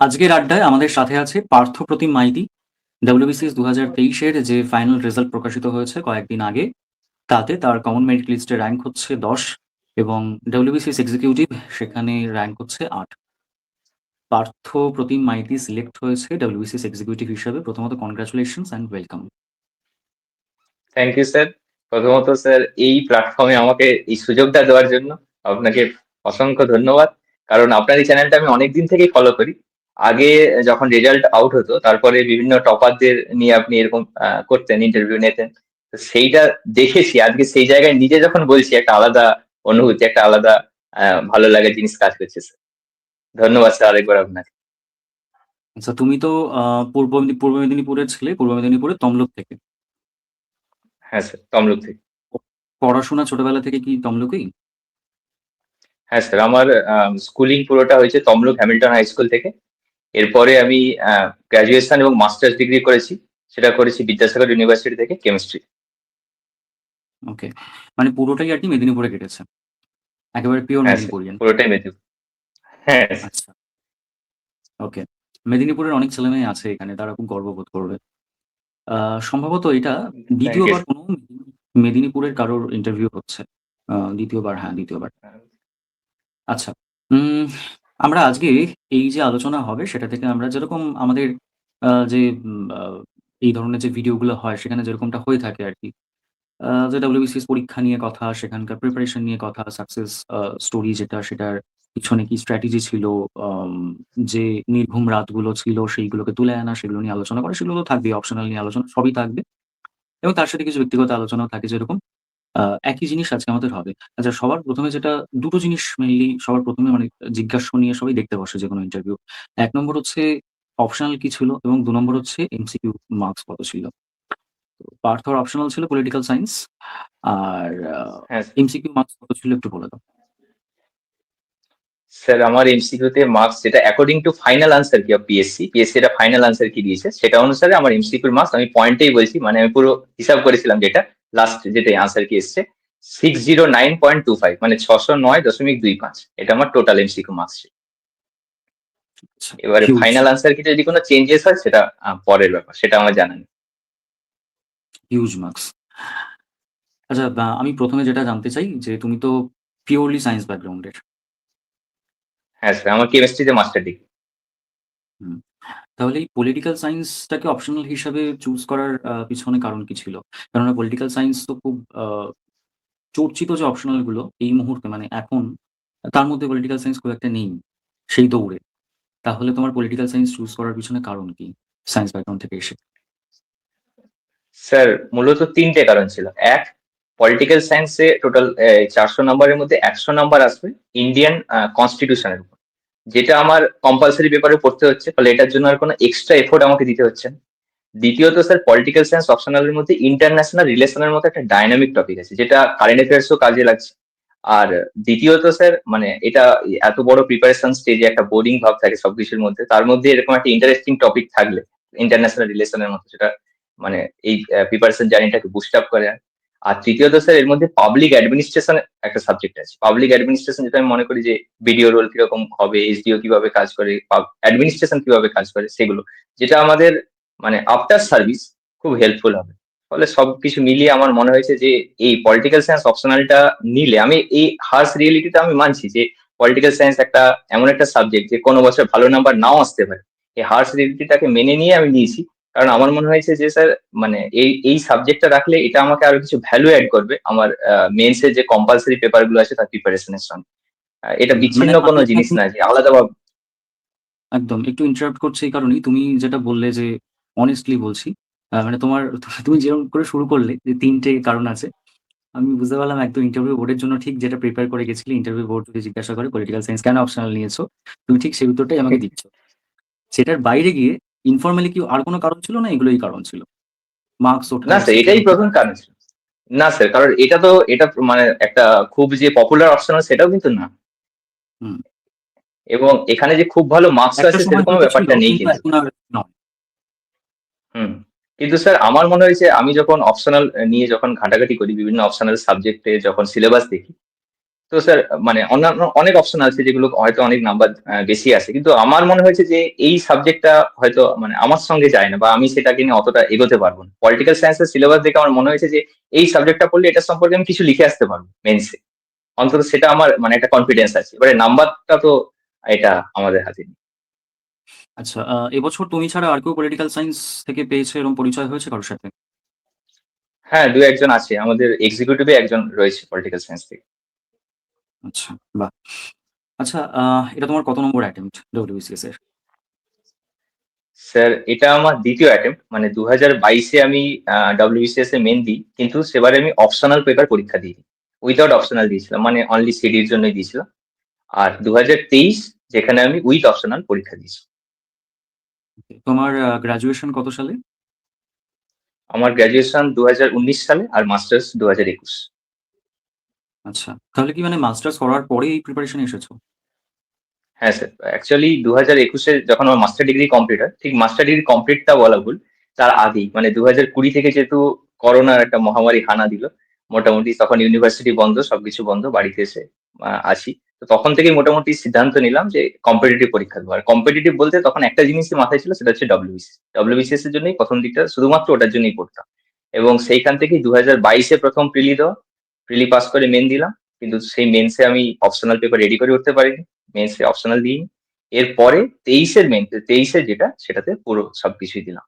আজকের আড্ডায় আমাদের সাথে আছে পার্থ প্রতিম মাইতি। ডাব্লিউবিসিএস 2023-এর যে ফাইনাল রেজাল্ট প্রকাশিত হয়েছে কয়েকদিন আগে, তাতে তার কমন মেরিট লিস্টে র্যাঙ্ক হচ্ছে 10 এবং ডাব্লিউবিসিএস এক্সিকিউটিভ সেখানে র্যাঙ্ক হচ্ছে 8। পার্থ প্রতিম মাইতি সিলেক্ট হয়েছে ডাব্লিউবিসিএস এক্সিকিউটিভ হিসাবে। প্রথমত congratulations and welcome. Thank you sir. প্রথমত স্যার, এই প্ল্যাটফর্মে আমাকে এই সুযোগটা দেওয়ার জন্য আপনাকে অসংখ্য ধন্যবাদ। কারণ আপনার এই চ্যানেলটা আমি অনেকদিন থেকেই ফলো করি। আগে যখন রেজাল্ট আউট হতো, তারপরে বিভিন্ন টপারদের নিয়ে আপনি এরকম করতেন, ইন্টারভিউ নিতেন। তো সেইটা দেখেছি, আজকে সেই জায়গায় নিজে যখন বলছি, একটা আলাদা অনুভূতি, একটা আলাদা ভালো লাগার জিনিস কাজ করছে স্যার। ধন্যবাদ স্যার আরেকবার আপনাকে। আচ্ছা, তুমি তো পূর্ব মেদিনীপুরের ছেলে, পূর্ব মেদিনীপুরের তমলুক থেকে। হ্যাঁ স্যার, তমলুক থেকে। পড়াশোনা ছোটবেলা থেকে কি তমলুকেই? হ্যাঁ স্যার, আমার স্কুলিং পুরোটা হয়েছে তমলুক হ্যামিল্টন হাই স্কুল থেকে। এরপরে আমি গ্রাজুয়েশন এবং মাস্টার্স ডিগ্রি করেছি। সেটা করেছি বিদ্যাসাগর ইউনিভার্সিটি থেকে, কেমিস্ট্রি। ওকে, মানে পুরোটাই আর কি মেদিনীপুরে কেটেছে, একেবারে পিওর হ্যাঁ স্যার, মেদিনীপুরিয়ান। পুরোটাই মেদিনীপুর। হ্যাঁ স্যার। আচ্ছা, ওকে। মেদিনীপুরের অনেক ছেলেমেয়ে আছে এখানে, তারা খুব গর্ববোধ করবে। সম্ভবত এটা থ্যাংক ইউ। দ্বিতীয়বার কোনো মেদিনীপুরের কারোর ইন্টারভিউ হচ্ছে। দ্বিতীয়বার, হ্যাঁ, দ্বিতীয়বার। আচ্ছা, উম আমরা আজকে এই যে আলোচনা হবে সেটা থেকে আমরা যেরকম আমাদের যে এই ধরনের যে ভিডিওগুলো হয় সেখানে যেরকমটা হয়ে থাকে আরকি। যে WBCS পরীক্ষা নিয়ে কথা, সেখানকার প্রিপারেশন নিয়ে কথা, সাকসেস স্টোরি যেটা সেটার পিছনে কি স্ট্র্যাটেজি ছিল, আম যে নির্ঘুম রাতগুলো ছিল সেইগুলোকে তুলে আনা, সেগুলো নিয়ে আলোচনা করা, সেগুলো তো থাকবেই, অপশনাল নিয়ে আলোচনা সবই থাকবে। এবং তার সাথে কিছু ব্যক্তিগত আলোচনাও থাকে যেরকম। আ একই জিনিস আজকে আমাদের হবে। আচ্ছা, সবার ১ম এ যেটা ২ টো জিনিস মেইনলি সবার ১ম এ মানে জিজ্ঞাস্য নিয়ে সবাই দেখতে বসে যেকোনো ইন্টারভিউ। ১ নম্বর হচ্ছে অপশনাল কি ছিল এবং ২ নম্বর হচ্ছে এমসিকিউ মার্কস কত ছিল। তো পার্থর অপশনাল ছিল পলিটিক্যাল সায়েন্স। আর হ্যাঁ এমসিকিউ মার্কস কত ছিল একটু বলে দাও। স্যার, আমার এমসিকিউতে মার্কস যেটা অ্যাকর্ডিং টু ফাইনাল আনসার কি পিএসসি এটা ফাইনাল আনসার কি দিয়েছে, সেটা অনুসারে আমার এমসিকিউর মার্কস, আমি পয়েন্টেই বলছি, মানে আমি পুরো হিসাব করেছিলাম, যেটা লাস্ট যেটা আনসার কি এসছে 609.25, মানে 609.25। এটা আমার টোটাল এমসিকিউ মার্কস। আচ্ছা, এবারে হিউজ, ফাইনাল আনসার কি যদি কোনো চেঞ্জেস হয়, সেটা পরের ব্যাপার, সেটা আমার জানা নেই। Huge marks. আচ্ছা, আমি ১ম এ যেটা জানতে চাই যে তুমি তো পিওরলি সায়েন্স ব্যাকগ্রাউন্ডের। হ্যাঁ স্যার, আমার কেমিস্ট্রিতে মাস্টার ডিগ্রি। হুম। তাহলে এই পলিটিক্যাল সায়েন্সটাকে অপশনাল হিসাবে চুজ করার পিছনে কারণ কি ছিল? কেননা পলিটিক্যাল সায়েন্স তো খুব চর্চিত যে অপশনাল গুলো এই মুহূর্তে মানে এখন, তার মধ্যে পলিটিক্যাল সায়েন্স খুব একটা নেই সেই দৌড়ে। তাহলে তোমার পলিটিক্যাল সায়েন্স চুজ করার পিছনে কারণ কি? সায়েন্স ব্যাকগ্রাউন্ড থেকে এসে। স্যার, মূলত তিনটে কারণ ছিল। এক, পলিটিক্যাল সায়েন্সে টোটাল 400 নম্বরের মধ্যে 100 নম্বর আসবে ইন্ডিয়ান কনস্টিটিউশনের উপর, যেটা আমার কম্পালসারি পেপারে পড়তে হচ্ছে, ফলে এটার জন্য আর কোনো এক্সট্রা এফোর্ট আমাকে দিতে হচ্ছে না। দ্বিতীয়ত স্যার, পলিটিক্যাল সায়েন্স অপশনালের মধ্যে ইন্টারন্যাশনাল রিলেশনের মতো একটা ডাইনামিক টপিক আছে, যেটা কারেন্ট অ্যাফেয়ার্সও কাজে লাগছে। আর দ্বিতীয়ত স্যার, মানে এটা এত বড় প্রিপারেশন স্টেজে একটা বোরিং ভাব থাকে সবকিছুর মধ্যে, তার মধ্যে এরকম একটা ইন্টারেস্টিং টপিক থাকলে ইন্টারন্যাশনাল রিলেশনের মতো, সেটা মানে এই প্রিপারেশন জার্নিটাকে বুস্ট আপ করে। আর তৃতীয়ত স্যার, এর মধ্যে পাবলিক অ্যাডমিনিস্ট্রেশন একটা সাবজেক্ট আছে। পাবলিক অ্যাডমিনিস্ট্রেশন, যেটা আমি মনে করি যে বিডিও রোল কিরকম হবে, এসডিও কিভাবে কাজ করে, অ্যাডমিনিস্ট্রেশন কিভাবে কাজ করে, সেগুলো, যেটা আমাদের মানে আফটার সার্ভিস খুব হেল্পফুল হবে। ফলে সবকিছু মিলিয়ে আমার মনে হয়েছে যে এই পলিটিক্যাল সায়েন্স অপশনালটা নিলে, আমি এই হার্স রিয়েলিটিটা আমি মানছি যে পলিটিক্যাল সায়েন্স একটা এমন একটা সাবজেক্ট যে কোনো বছর ভালো নাম্বার নাও আসতে পারে। এই হার্স রিয়েলিটিটাকে মেনে নিয়ে আমি নিয়েছি। কারণ আমার মনে হয়েছে যে স্যার, মানে এই এই সাবজেক্টটা রাখলে এটা আমাকে আরো কিছু ভ্যালু অ্যাড করবে আমার মেন্সের যে কম্পালসারি পেপার গুলো আছে তার প্রিপারেশনের সঙ্গে। এটা মানে বিচ্ছিন্ন আমি কোনো জিনিস আমি না যে আলাদাভাবে। একদম একটু ইন্টারাপ্ট করছি এই কারণেই, তুমি যেটা বললে যে অনেস্টলি বলছি, মানে তোমার তুমি যেরকম করে শুরু করলে যে ৩ টে কারণ আছে। আমি বুঝতে পারলাম একদম ইন্টারভিউ বোর্ডের জন্য ঠিক যেটা প্রিপেয়ার করে গেছিলে, ইন্টারভিউ বোর্ড যদি জিজ্ঞাসা করে পলিটিক্যাল সায়েন্স কেন অপশনাল নিয়েছো? তুমি ঠিক সেই উত্তরটাই আমাকে দিচ্ছ। সেটার বাইরে গিয়ে ইনফরমালি কি আর কোনো কারণ ছিল না এগুলোই কারণ ছিল? মার্কস না ওঠার স্যার, এটাই সেরকম? প্রধান কারণ ছিল। না স্যার, কারণ এটা মানে একটা খুব যে পপুলার অপশন সেটাও কিন্তু না। হুম। এবং এখানে যে খুব ভালো মার্কস একটা আছে সময় সেরকম হয়তো ছিল ব্যাপারটা নেই কিন্তু কিন্তু। এখন আর নয়। হুম। কিন্তু স্যার, আমার মনে হয়েছে আমি যখন অপশনাল নিয়ে যখন ঘাটাঘাটি করি, বিভিন্ন অপশনাল সাবজেক্টে যখন সিলেবাস দেখি, তো স্যার মানে অন্যান্য অনেক অপশন আছে যেগুলো হয়তো অনেক নাম্বার বেশি আছে, কিন্তু আমার মনে হয়েছে যে এই সাবজেক্টটা হয়তো মানে আমার সঙ্গে যায় না, বা আমি সেটাকে নিয়ে অতটা এগোতে পারবো না। পলিটিক্যাল সায়েন্সের সিলেবাস দেখে আমার মনে হয়েছে যে এই সাবজেক্টটা পড়লে এটা সম্পর্কে আমি কিছু লিখে আসতে পারবো মেন্সে, অন্তত সেটা আমার মানে একটা কনফিডেন্স আছে। এবারে নাম্বারটা তো এটা আমাদের হাতে নেই। আচ্ছা, এবছর তুমি ছাড়া আর কেউ পলিটিক্যাল সায়েন্স থেকে পেয়েছে এরকম পরিচয় হয়েছে কারোর সাথে? হ্যাঁ, দু একজন আছে, আমাদের এক্সিকিউটিভে একজন রয়েছে পলিটিক্যাল সায়েন্স থেকে। আচ্ছা, বাহ! আচ্ছা, এটা তোমার কত নম্বর অ্যাটেম্প্ট ডব্লিউবিসিএস এর? স্যার এটা আমার দ্বিতীয় অ্যাটেম্প্ট, মানে 2022-এ আমি ডব্লিউবিসিএস এ মেন দিই, কিন্তু সেবারে আমি অপশনাল পেপার পরীক্ষা দিই, উইথাউট অপশনাল দিয়েছিলাম, মানে অনলি সিডির জন্যই দিয়েছিলাম। আর 2023 যেখানে আমি উইথ অপশনাল পরীক্ষা দিয়েছি। তোমার গ্র্যাজুয়েশন কত সালে? আমার গ্র্যাজুয়েশন 2019 সালে, আর মাস্টার্স 2021। আচ্ছা, তাহলে কি মানে মাস্টার্স করার পরে এই প্রিপারেশন এসেছো? হ্যাঁ স্যার, অ্যাকচুয়ালি 2021-এ যখন আমার মাস্টার ডিগ্রি কমপ্লিট হয়, ঠিক মাস্টার ডিগ্রি কমপ্লিটটা বলা ভুল, তার আগেই মানে 2020 থেকে যেহেতু করোনার একটা মহামারী হানা দিল, মোটামুটি তখন ইউনিভার্সিটি বন্ধ, সবকিছু বন্ধ, বাড়িতে এসে আছি। তো তখন থেকেই মোটামুটি সিদ্ধান্ত নিলাম যে কম্পিটিটিভ পরীক্ষা দেবো। আর কম্পিটিটিভ বলতে তখন একটা জিনিসই মাথায় ছিল, সেটা হচ্ছে ডব্লিউবিসিএস। ডব্লিউবিসিএস এর জন্যই প্রথম দিকটা শুধুমাত্র ওটার জন্যই পড়তাম। এবং সেইখান থেকেই 2022-এ প্রথম প্রিলি দেওয়া, প্রিলি পাস করে মেন দিলাম। কিন্তু সেই মেন্সে আমি অপশনাল পেপার রেডি করে উঠতে পারিনি, মেন্সে অপশনাল দিইনি। এরপরে 23-এর যেটা, সেটাতে পুরো সবকিছুই দিলাম,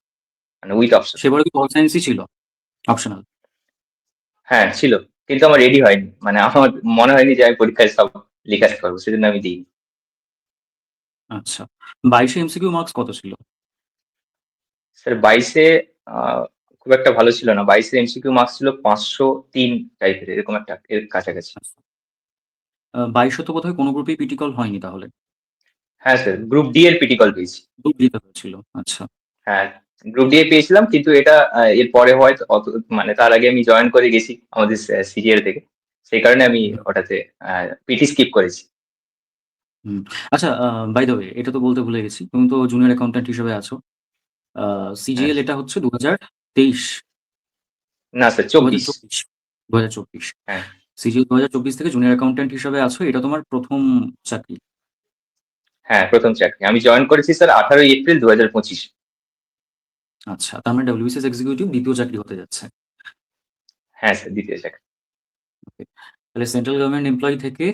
মানে উইথ অপশন। সেবারও কি পল সায়েন্সই ছিল অপশনাল? হ্যাঁ ছিল, কিন্তু আমার রেডি হয়নি, মানে আমার মনে হয়নি যে আমি পরীক্ষায় সব লিখে আসতে পারবো, সেজন্য আমি দিইনি। আচ্ছা, 22-এ এমসিকিউ মার্কস কত ছিল? স্যার 22-এ খুব একটা ভালো ছিল না, 22-এর এমসিকিউ মার্কস ছিল 503 টাইপের, এরকম একটা এর কাছাকাছি। আচ্ছা, 22-এ তো বোধহয় কোনো গ্রুপেই পিটি কল হয়নি তাহলে? হ্যাঁ স্যার, গ্রুপ ডি এর পিটি কল পেয়েছি। গ্রুপ দিতে হয়েছিল। আচ্ছা। হ্যাঁ, গ্রুপ ডি এ পেয়েছিলাম, কিন্তু এটা এর পরে হয় অত, মানে তার আগে আমি জয়েন করে গেছি আমাদের সিজিএল থেকে, সেই কারণে আমি হুম, ওটাতে পিটি স্কিপ করেছি। হুম। আচ্ছা, বাই দ্য ওয়ে এটা তো বলতে ভুলে গেছি। তুমি তো জুনিয়র অ্যাকাউন্ট্যান্ট হিসেবে আছো। হ্যাঁ সিজিএল এটা হচ্ছে 2023, না স্যার, 24। 2024, 2024। হ্যাঁ সিজিএল 2024 থেকে জুনিয়র অ্যাকাউন্ট্যান্ট হিসেবে আছো। এটা তোমার ১ম চাকরি। হ্যাঁ, প্রথম চাকরি আমি জয়েন করেছি স্যার 18 এপ্রিল 2025। আচ্ছা, তার মানে ডব্লিউবিসিএস এক্সিকিউটিভ ২য় চাকরি হতে যাচ্ছে। হ্যাঁ স্যার, দ্বিতীয় চাকরি। ওকে। তাহলে সেন্ট্রাল গভর্নমেন্ট এমপ্লয়ি থেকে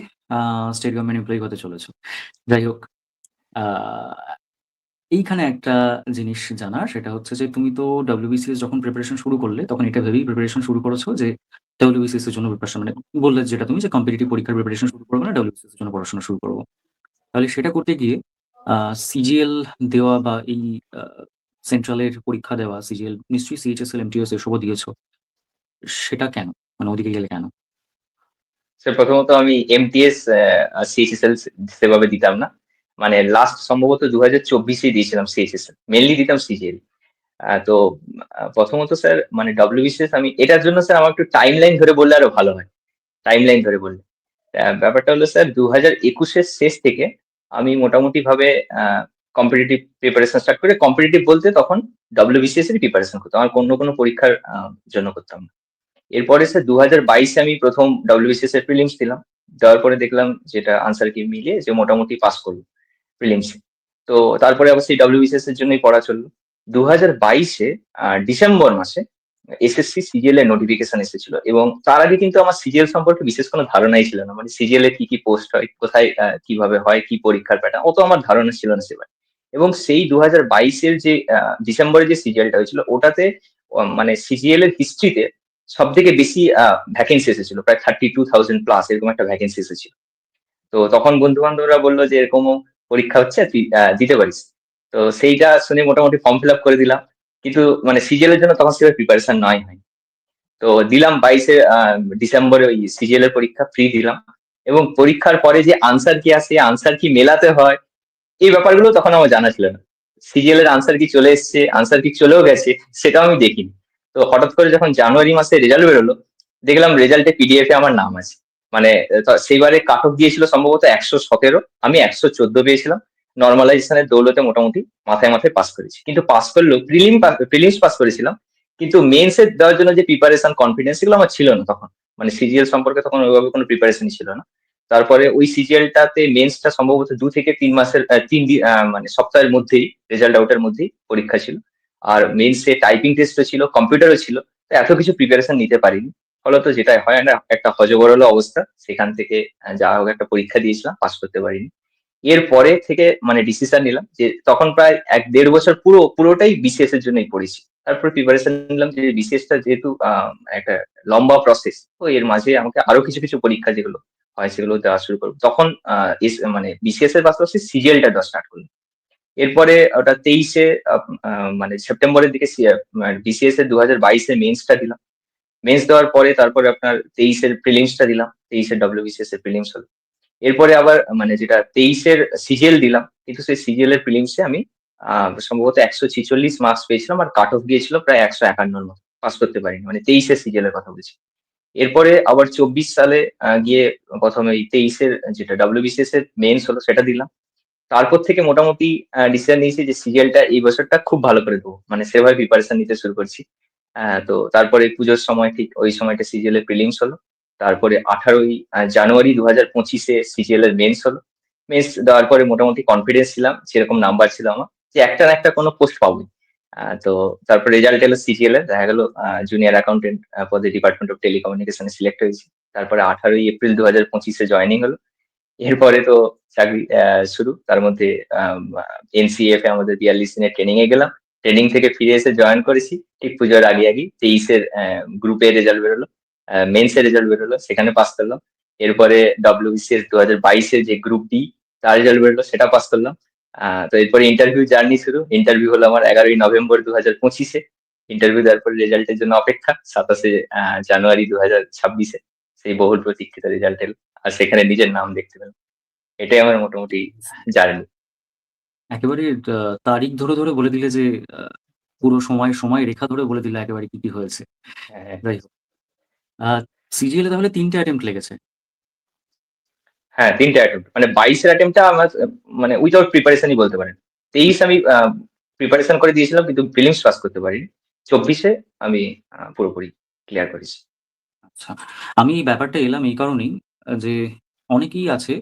স্টেট গভর্নমেন্ট এমপ্লয়ি হতে চলেছো। যাই হোক, আ এইখানে একটা জিনিস জানার সেটা হচ্ছে যে তুমি তো ডব্লিউবিসিএস যখন প্রিপারেশন শুরু করলে তখন এটা ভেবেই প্রিপারেশন শুরু করেছো যে ডব্লিউবিসিএস এর জন্য প্রিপারেশন মানে বললে যেটা তুমি যে কম্পিটিটিভ পরীক্ষার প্রিপারেশন শুরু করবো না, ডব্লিউবিসিএস এর জন্য পড়াশোনা শুরু করবো। তাহলে সেটা করতে গিয়ে সিজিএল দেওয়া বা এই আ সেন্ট্রালের পরীক্ষা দেওয়া, সিজিএল নিশ্চয়ই সিএইচএসএল, এমটিএস এসবও দিয়েছো। সেটা কেন? মানে ওদিকে গেলে কেন? স্যার প্রথমত আমি এমটিএস সিএইচএসএল সেভাবে দিতাম না, মানে লাস্ট সম্ভবত 2024-এ দিয়েছিলাম সিএইচএসএল, মেনলি দিতাম সিজিএল। তো প্রথমত স্যার মানে ডব্লিউবিসিএস আমি এটার জন্য স্যার আমার একটু টাইম লাইন ধরে বললে আরো ভালো হয়, টাইম লাইন ধরে বললে। ব্যাপারটা হলো স্যার 2021-এর শেষ থেকে আমি মোটামুটি ভাবে কম্পিটিটিভ প্রিপারেশন স্টার্ট করে, কম্পিটিটিভ বলতে তখন ডব্লিউবিসিএস এর প্রিপারেশন করতাম, আর অন্য কোনো পরীক্ষার জন্য করতাম না। এরপরে স্যার 2022-এ আমি প্রথম ডব্লিউবিসিএস এর প্রিলিমস দিলাম। দেওয়ার পরে দেখলাম যেটা আনসার কি মিলিয়ে যে মোটামুটি পাস করবো প্রিলিমস। তো তারপরে আবার সেই ডব্লিউবিসিএস এর জন্যই পড়া চললো। 2022-এ ডিসেম্বর মাসে এসএসসি সিজিএল এর নোটিফিকেশন এসেছিল, এবং তার আগে কিন্তু আমার সিজিএল সম্পর্কে বিশেষ কোনো ধারণাই ছিল না, মানে সিজিএল এ কি কি পোস্ট হয়, কোথায় কিভাবে হয়, কি পরীক্ষার প্যাটার্ন, অত আমার ধারণা ছিল না সেবার। এবং সেই 2022-এর যে ডিসেম্বরে যে সিজিএলটা হয়েছিল ওটাতে মানে সিজিএল এর হিস্ট্রিতে সব থেকে বেশি ভ্যাকেন্সি এসেছিল, প্রায় 32,000 প্লাস এরকম একটা ভ্যাকেন্সি এসেছিল। তো তখন বন্ধু বান্ধবরা বললো যে এরকমও পরীক্ষা হচ্ছে, তুই দিতে পারিস। তো সেইটা শুনে মোটামুটি ফর্ম ফিল আপ করে দিলাম, কিন্তু মানে সিজিএল এর জন্য তখন সেভাবে প্রিপারেশন নয় হয়। তো দিলাম 22-এ ডিসেম্বরে ওই সিজিএল এর পরীক্ষা ফ্রি দিলাম। এবং পরীক্ষার পরে যে আনসার কি আসে, আনসার কি মেলাতে হয়, এই ব্যাপারগুলো তখন আমার জানা ছিল না। সিজিএল এর আনসার কি চলে এসছে, আনসার কি চলেও গেছে, সেটাও আমি দেখিনি। তো হঠাৎ করে যখন জানুয়ারি মাসে রেজাল্ট বেরোলো, দেখলাম রেজাল্টে পিডিএফ এ আমার নাম আছে। মানে সেইবারে কাট অফ দিয়েছিল সম্ভবত 117, আমি 114 পেয়েছিলাম। নর্মালাইজেশনের দৌলতে মোটামুটি মাথায় মাথায় পাস করেছি, কিন্তু পাস করলেও প্রিলিমস পাস করেছিলাম, কিন্তু মেন্স এর দেওয়ার জন্য যে প্রিপারেশন কনফিডেন্স, এগুলো আমার ছিল না তখন। মানে সিজিএল সম্পর্কে তখন ওইভাবে কোনো প্রিপারেশনই ছিল না। তারপরে ওই সিজিএলটাতে মেন্সটা সম্ভবত 2 থেকে 3 মাসের 3 মানে সপ্তাহের মধ্যেই রেজাল্ট আউটের মধ্যেই পরীক্ষা ছিল। আর মেন্সে টাইপিং টেস্টও ছিল, কম্পিউটারও ছিল। তো এত কিছু প্রিপারেশন নিতে পারিনি। ফলত যেটা হয় না, একটা হযবরল অবস্থা। সেখান থেকে যা হোক একটা পরীক্ষা দিয়েছিলাম, পাস করতে পারিনি। এরপরে থেকে মানে ডিসিশন নিলাম যে তখন প্রায় ১-১.৫ বছর পুরোটাই বিসিএস এর জন্যই পড়েছি। তারপর প্রিপারেশন নিলাম যে বিসিএস টা যেহেতু একটা লম্বা প্রসেস, তো এর মাঝে আমাকে আরো কিছু পরীক্ষা যেগুলো হয় সেগুলো দেওয়া শুরু করব। তখন মানে বিসিএস এর পাশাপাশি সিজিএলটা দেওয়া স্টার্ট করলাম। এরপরে ওটা ২৩ মানে সেপ্টেম্বরের দিকে বিসিএস এর ২০২২ এ মেইনসটা দিলাম। মেইনস দেওয়ার পরে তারপরে আপনার ২৩ এর প্রিলিমসটা দিলাম। ২৩ এর ডব্লিউবিসিএস এর প্রিলিমস হলো। এরপরে আবার মানে যেটা ২৩ এর সিজিএল দিলাম। কিন্তু সেই সিজিএল এর প্রিলিমসে আমি সম্ভবত ১৪৬ মার্কস পেয়েছিলাম আর কাট অফ গিয়েছিল প্রায় ১৫১ এর মতো। পাস করতে পারিনি। মানে ২৩ এর সিজিএল এর কথা বলছি। এরপরে আবার ২৪ সালে গিয়ে ১ম এই ২৩ এর যেটা ডব্লিউবিসিএস এর মেইনস হলো সেটা দিলাম। তারপর থেকে মোটামুটি ডিসিশন নিয়েছি যে সিজিএলটা এই বছরটা খুব ভালো করে দেবো। মানে সেভাবে প্রিপারেশন নিতে শুরু করছি। তো তারপরে পুজোর সময় ঠিক ওই সময়টা সিজিএল এর প্রিলিমস হলো। তারপরে ১৮ই জানুয়ারি ২০২৫ এ সিজিএল এর মেইনস হলো। মেইনস দেওয়ার পরে মোটামুটি কনফিডেন্স ছিলাম, সেরকম নাম্বার ছিল আমার যে একটা না একটা কোনো পোস্ট পাবোই। তো তারপর রেজাল্ট এলো সিজিএল এর। দেখা গেল জুনিয়র অ্যাকাউন্টেন্ট পদে department of telecommunication A select হয়েছি। তারপরে ১৮ই এপ্রিল ২০২৫ এ জয়েনিং হলো। এরপরে তো চাকরি শুরু। তার মধ্যে এনসিএফ এ আমাদের ৪২ দিনের ট্রেনিং এ গেলাম। ট্রেনিং থেকে ফিরে এসে জয়েন করেছি। ঠিক পুজোর আগেই ২৩ এর গ্রুপের রেজাল্ট বেরোলো। মেইনস এর রেজাল্ট বেরোলো। সেখানে পাস করলাম। এরপরে ডব্লিউবিসিএস ২০২২ এর যে গ্রুপ ডি তার রেজাল্ট বেরোলো, সেটা পাস করলাম। তো এরপরে ইন্টারভিউ জার্নি শুরু। ইন্টারভিউ হলো আমার ১১ই নভেম্বর ২০২৫ এ। ইন্টারভিউ দেওয়ার পরে রেজাল্টের জন্য অপেক্ষা। ২৭শে জানুয়ারি ২০২৬ এ সেই বহুল প্রতীক্ষিত রেজাল্ট এলো। আর সেখানে নিজের নাম দেখতে পেলাম। এটাই আমার মোটামুটি জার্নি। একেবারে তারিখ ধরে বলে দিলে যে আ পুরো সময় রেখা ধরে বলে দিলে একেবারে কি হয়েছে। হ্যাঁ, যাই হোক। আ সিজিএল এ তাহলে ৩ টে অ্যাটেম্প্ট লেগেছে। হ্যাঁ, ৩ টে অ্যাটেম্প্ট। মানে ২২ এর অ্যাটেম্প্টটা আমার মানে উইথআউট প্রিপারেশনই বলতে পারেন। ২৩ আমি প্রিপারেশন করে দিয়েছিলাম কিন্তু প্রিলিমস পাস করতে পারিনি। ২৪ এ আমি পুরোপুরি ক্লিয়ার করেছি। আচ্ছা। আমি এই ব্যাপারটা এলাম এই কারণেই যে অনেকেই আছে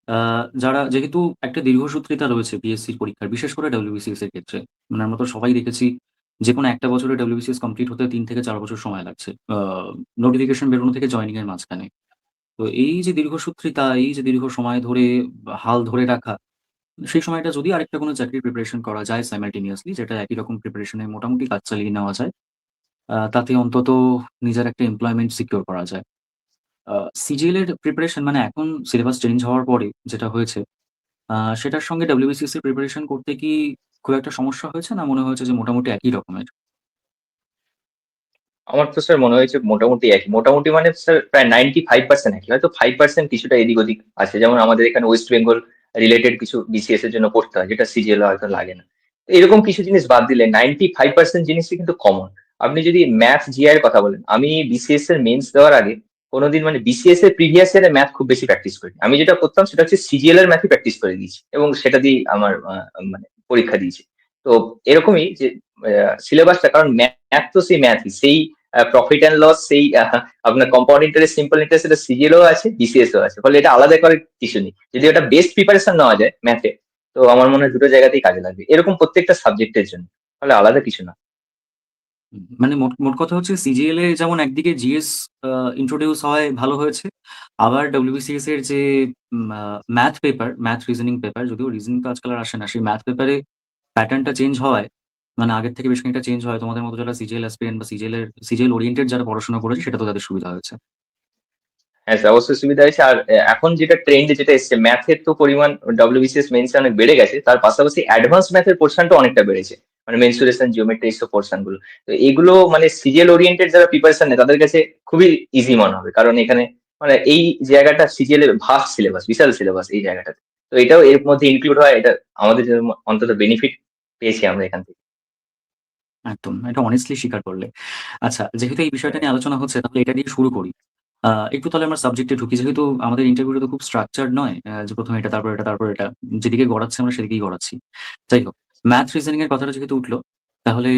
আ যারা যেহেতু একটা দীর্ঘসূত্রিতা রয়েছে পিএসসির পরীক্ষার, বিশেষ করে ডব্লিউবিসিএস এর ক্ষেত্রে। মানে আমরা তো সবাই দেখেছি যেকোনো একটা বছরে ডব্লিউবিসিএস কমপ্লিট হতে ৩ থেকে ৪ বছর সময় লাগছে। নোটিফিকেশন বেরোনো থেকে জয়েনিং এর মাঝখানে। তো এই যে দীর্ঘসূত্রিতা, এই যে দীর্ঘ সময় ধরে হাল ধরে রাখা, সেই সময়টা যদি আরেকটা কোনো চাকরির প্রিপারেশন করা যায় সাইমালটেনিয়াসলি, যেটা একই রকম প্রিপারেশন এ মোটামুটি কাজ চালিয়ে নেওয়া যায়। তাতে অন্তত নিজের একটা এমপ্লয়মেন্ট সিকিউর করা যায়। আ সিজিএল এর প্রিপারেশন মানে এখন সিলেবাস চেঞ্জ হওয়ার পরে যেটা হয়েছে, সেটার সঙ্গে ডব্লিউবিসিএস এর প্রিপারেশন করতে কি খুব একটা সমস্যা হয়েছে? না মনে হয়েছে যে মোটামুটি একই রকমের? আমার তো স্যার মনে হয়েছে মোটামুটি একই। মোটামুটি মানে স্যার প্রায় 95% একই। হয়তো 5% কিছুটা এদিক ওদিক আছে। যেমন আমাদের এখানে ওয়েস্ট বেঙ্গল রিলেটেড কিছু বিসিএস এর জন্য পড়তে হয়, যেটা সিজিএল এ হয়তো লাগে না। তো এরকম কিছু জিনিস বাদ দিলে 95% জিনিসই কিন্তু কমন। আপনি যদি ম্যাথ, জিআই এর কথা বলেন, আমি বিসিএস এর মেইনস দেওয়ার আগে কোনদিন মানে বিসিএস এর প্রিভিয়াস ইয়ারে ম্যাথ খুব বেশি প্র্যাকটিস করিনি। আমি যেটা করতাম সেটা হচ্ছে সিজিএল এর ম্যাথই প্র্যাকটিস করে দিয়েছি এবং সেটা দিয়েই আমার মানে পরীক্ষা দিয়েছি। তো এরকমই যে সিলেবাসটা, কারণ ম্যাথ তো সেই ম্যাথই। সেই প্রফিট অ্যান্ড লস, সেই আপনার কম্পাউন্ড ইন্টারেস্ট, সিম্পল ইন্টারেস্ট, এটা সিজিএলও আছে, বিসিএসও আছে। ফলে এটা আলাদা করার কিছু নেই। যদি ওটা বেস্ট প্রিপারেশন নেওয়া যায় ম্যাথে, তো আমার মনে হয় দুটো জায়গাতেই কাজে লাগবে। এরকম প্রত্যেকটা সাবজেক্টের জন্য। ফলে আলাদা কিছু না। মানে মোট মোট কথা হচ্ছে সিজিএল এ যেমন একদিকে জিএস আ ইন্ট্রোডিউস হয় ভালো হয়েছে। আবার ডব্লিউবিসিএস এর যে math paper, math reasoning paper, যদিও রিজনিং তো আজকাল আর আসে না। সেই ম্যাথ পেপারে প্যাটার্নটা চেঞ্জ হওয়ায়, মানে আগের থেকে বেশ খানিকটা চেঞ্জ হয়। তোমাদের মতো যারা সিজিএল অ্যাসপিরেন্ট বা সিজিএল ওরিয়েন্টেড যারা পড়াশোনা করেছে সেটা তো তাদের সুবিধা হয়েছে। হ্যাঁ স্যার, অবশ্যই সুবিধা হয়েছে। আর এখন যেটা ট্রেন্ড যেটা এসছে, ম্যাথের তো পরিমাণ ডব্লিউবিসিএস মেইনসে অনেক বেড়ে গেছে। তার পাশাপাশি অ্যাডভান্স ম্যাথের পোর্শনটা অনেকটা বেড়েছে। মানে মেনসুরেশন, জিওমেট্রি, এইসব পোর্শন গুলো। তো এগুলো মানে সিজিএল ওরিয়েন্টেড যারা প্রিপারেশন নেয় তাদের কাছে খুবই ইজি মনে হবে। কারণ এখানে মানে এই জায়গাটা সিজিএল এর ভাস্ট সিলেবাস, বিশাল সিলেবাস এই জায়গাটাতে। তো এটাও এর মধ্যে ইনক্লুড হয়। এটা আমাদের জন্য অন্তত বেনিফিট পেয়েছি আমরা এখান থেকে। একদম। এটা অনেস্টলি স্বীকার করলে। আচ্ছা, যেহেতু এই বিষয়টা হ্যাঁ, নিয়ে আলোচনা হচ্ছে তাহলে এটা দিয়ে শুরু করি। একটু তাহলে আমরা সাবজেক্টে ঢুকি। যেহেতু আমাদের ইন্টারভিউটা তো খুব স্ট্রাকচারড নয়। যে ১ম এ এটা, তারপর এটা, তারপর এটা। যেদিকে গড়াচ্ছে আমরা সেদিকেই গড়াচ্ছি। যাই হোক, ম্যাথ রিজনিং এর কথাটা যেহেতু উঠল, তাহলে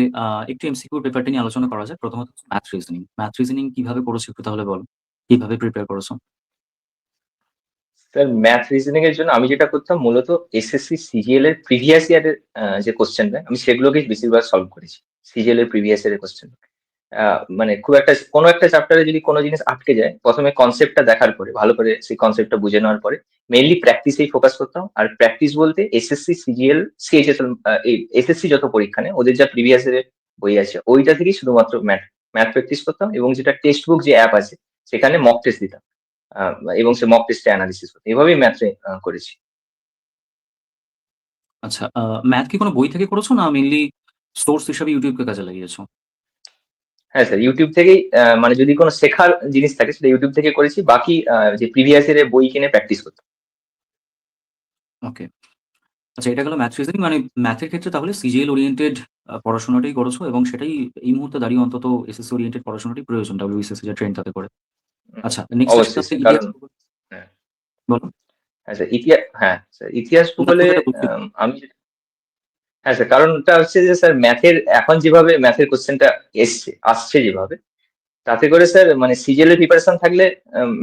একটু এমসিকিউ পেপারটা নিয়ে আলোচনা করা যাক। প্রথমত হচ্ছে ম্যাথ রিজনিং। ম্যাথ রিজনিং কিভাবে করেছো একটু তাহলে বলো? কিভাবে প্রিপেয়ার করেছো? স্যার ম্যাথ রিজনিং এর জন্য আমি যেটা করতাম মূলত এসএসসি সিজিএল এর প্রিভিয়াস ইয়ারের যে কোশ্চেন আমি সেগুলোকেই বেশিরভাগ সলভ করেছি। সিজিএল এর প্রিভিয়াস ইয়ারের কোশ্চেন। মানে খুব একটা কোনো একটা চ্যাপ্টারে যদি কোনো জিনিস আটকে যায়, ১ম এ কনসেপ্টটা দেখার পরে, ভালো করে সেই কনসেপ্টটা বুঝে নেওয়ার পরে মেইনলি প্র্যাকটিসেই ফোকাস করতাম। আর প্র্যাকটিস বলতে এসএসসি, সিজিএল, সিএইচএসএল এই এসএসসি যত পরীক্ষা নেয় ওদের যা প্রিভিয়াস ইয়ারের বই আছে ওইটা থেকেই শুধুমাত্র ম্যাথ প্র্যাকটিস করতাম এবং যেটা টেক্সট বুক যে অ্যাপ আছে সেখানে মক টেস্ট দিতাম। আ এবং সে মক টেস্টে এনালিসিস করতাম। এভাবেই ম্যাথে করেছি। আচ্ছা, ম্যাথ কি কোনো বই থেকে করেছো না মেইনলি সোর্স হিসাবে YouTube কে কাজে লাগিয়েছো? হ্যাঁ স্যার, YouTube থেকেই মানে যদি কোনো শেখার জিনিস থাকে সেটা YouTube থেকে করেছি। বাকি যে প্রিভিয়াস ইয়ার এর বই কিনে প্র্যাকটিস করতাম। ওকে। আচ্ছা, এটা গেল ম্যাথ রিজনিং, মানে ম্যাথের ক্ষেত্রে তাহলে সিজিএল ওরিয়েন্টেড পড়াশোনাটাই করেছো এবং সেটাই এই মুহূর্তে দাঁড়িয়ে অন্তত এসএসসি ওরিয়েন্টেড পড়াশোনাটাই প্রয়োজন WBCSC যা ট্রেন্ড তাতে করে। উম আচ্ছা, নেক্সট আসি অবশ্যই তাহলে স্যার। ইতিহাস কারণ ভূগোল। হ্যাঁ, বলো। হ্যাঁ স্যার হ্যাঁ স্যার, ইতিহাস না, ভূগোলে যেটা বলছি। আমি হ্যাঁ স্যার, কারণটা হচ্ছে যে স্যার ম্যাথের এখন যেভাবে ম্যাথের কোয়েশ্চেনটা আসছে যেভাবে, তাতে করে স্যার মানে সিজিএল এর প্রিপারেশন থাকলে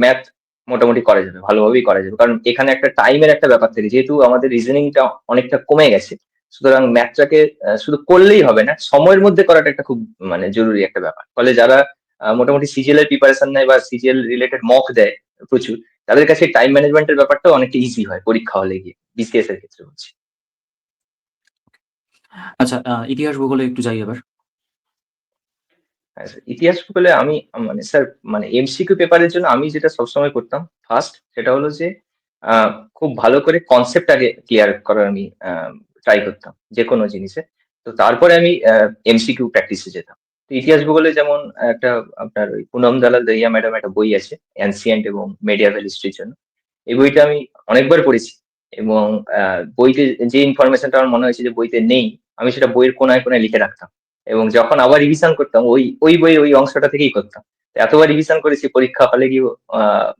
ম্যাথ মোটামুটি করা যাবে। ভালোভাবেই করা যাবে। কারণ এখানে একটা টাইমের একটা ব্যাপার থাকে। যেহেতু আমাদের রিজনিংটা অনেকটা কমে গেছে। সুতরাং ম্যাথটাকে শুধু করলেই হবে না। সময়ের মধ্যে করাটা একটা খুব মানে জরুরি একটা ব্যাপার। ফলে যারা মোটামুটি সিজিএল এর প্রিপারেশন নেয় বা সিজিএল রিলেটেড মক দেয় প্রচুর, তাদের কাছে টাইম ম্যানেজমেন্ট এর ব্যাপারটাও অনেকটা ইজি হয় পরীক্ষা হলে গিয়ে। বিসিএস এর ক্ষেত্রে বলছি। আচ্ছা, ইতিহাস ভূগোলে একটু যাই এবার। হ্যাঁ, স্যার ইতিহাস ভূগোলে আমি মানে স্যার মানে এমসিকিউ পেপারের জন্য আমি যেটা সবসময় করতাম ফার্স্ট সেটা হলো যে খুব ভালো করে কনসেপ্ট আগে ক্লিয়ার করার আমি ট্রাই করতাম যেকোনো জিনিসে। তো তারপরে আমি এমসিকিউ প্র্যাকটিসে যেতাম। তো ইতিহাস ভূগোলে যেমন একটা আপনার ওই পুনম দালাল দহিয়া ম্যাডাম একটা বই আছে অ্যানসিয়েন্ট এবং মেডিয়াভেল হিস্ট্রির জন্য। এই বইটা আমি অনেকবার পড়েছি এবং বইতে যে ইনফরমেশনটা আমার মনে হয়েছে যে বইতে নেই, আমি সেটা বইয়ের কোনায় কোনায় লিখে রাখতাম। এবং যখন আবার রিভিশন করতাম ওই বইয়ের ওই অংশটা থেকেই করতাম। তো এতবার রিভিশন করেছি পরীক্ষা হলে গিয়েও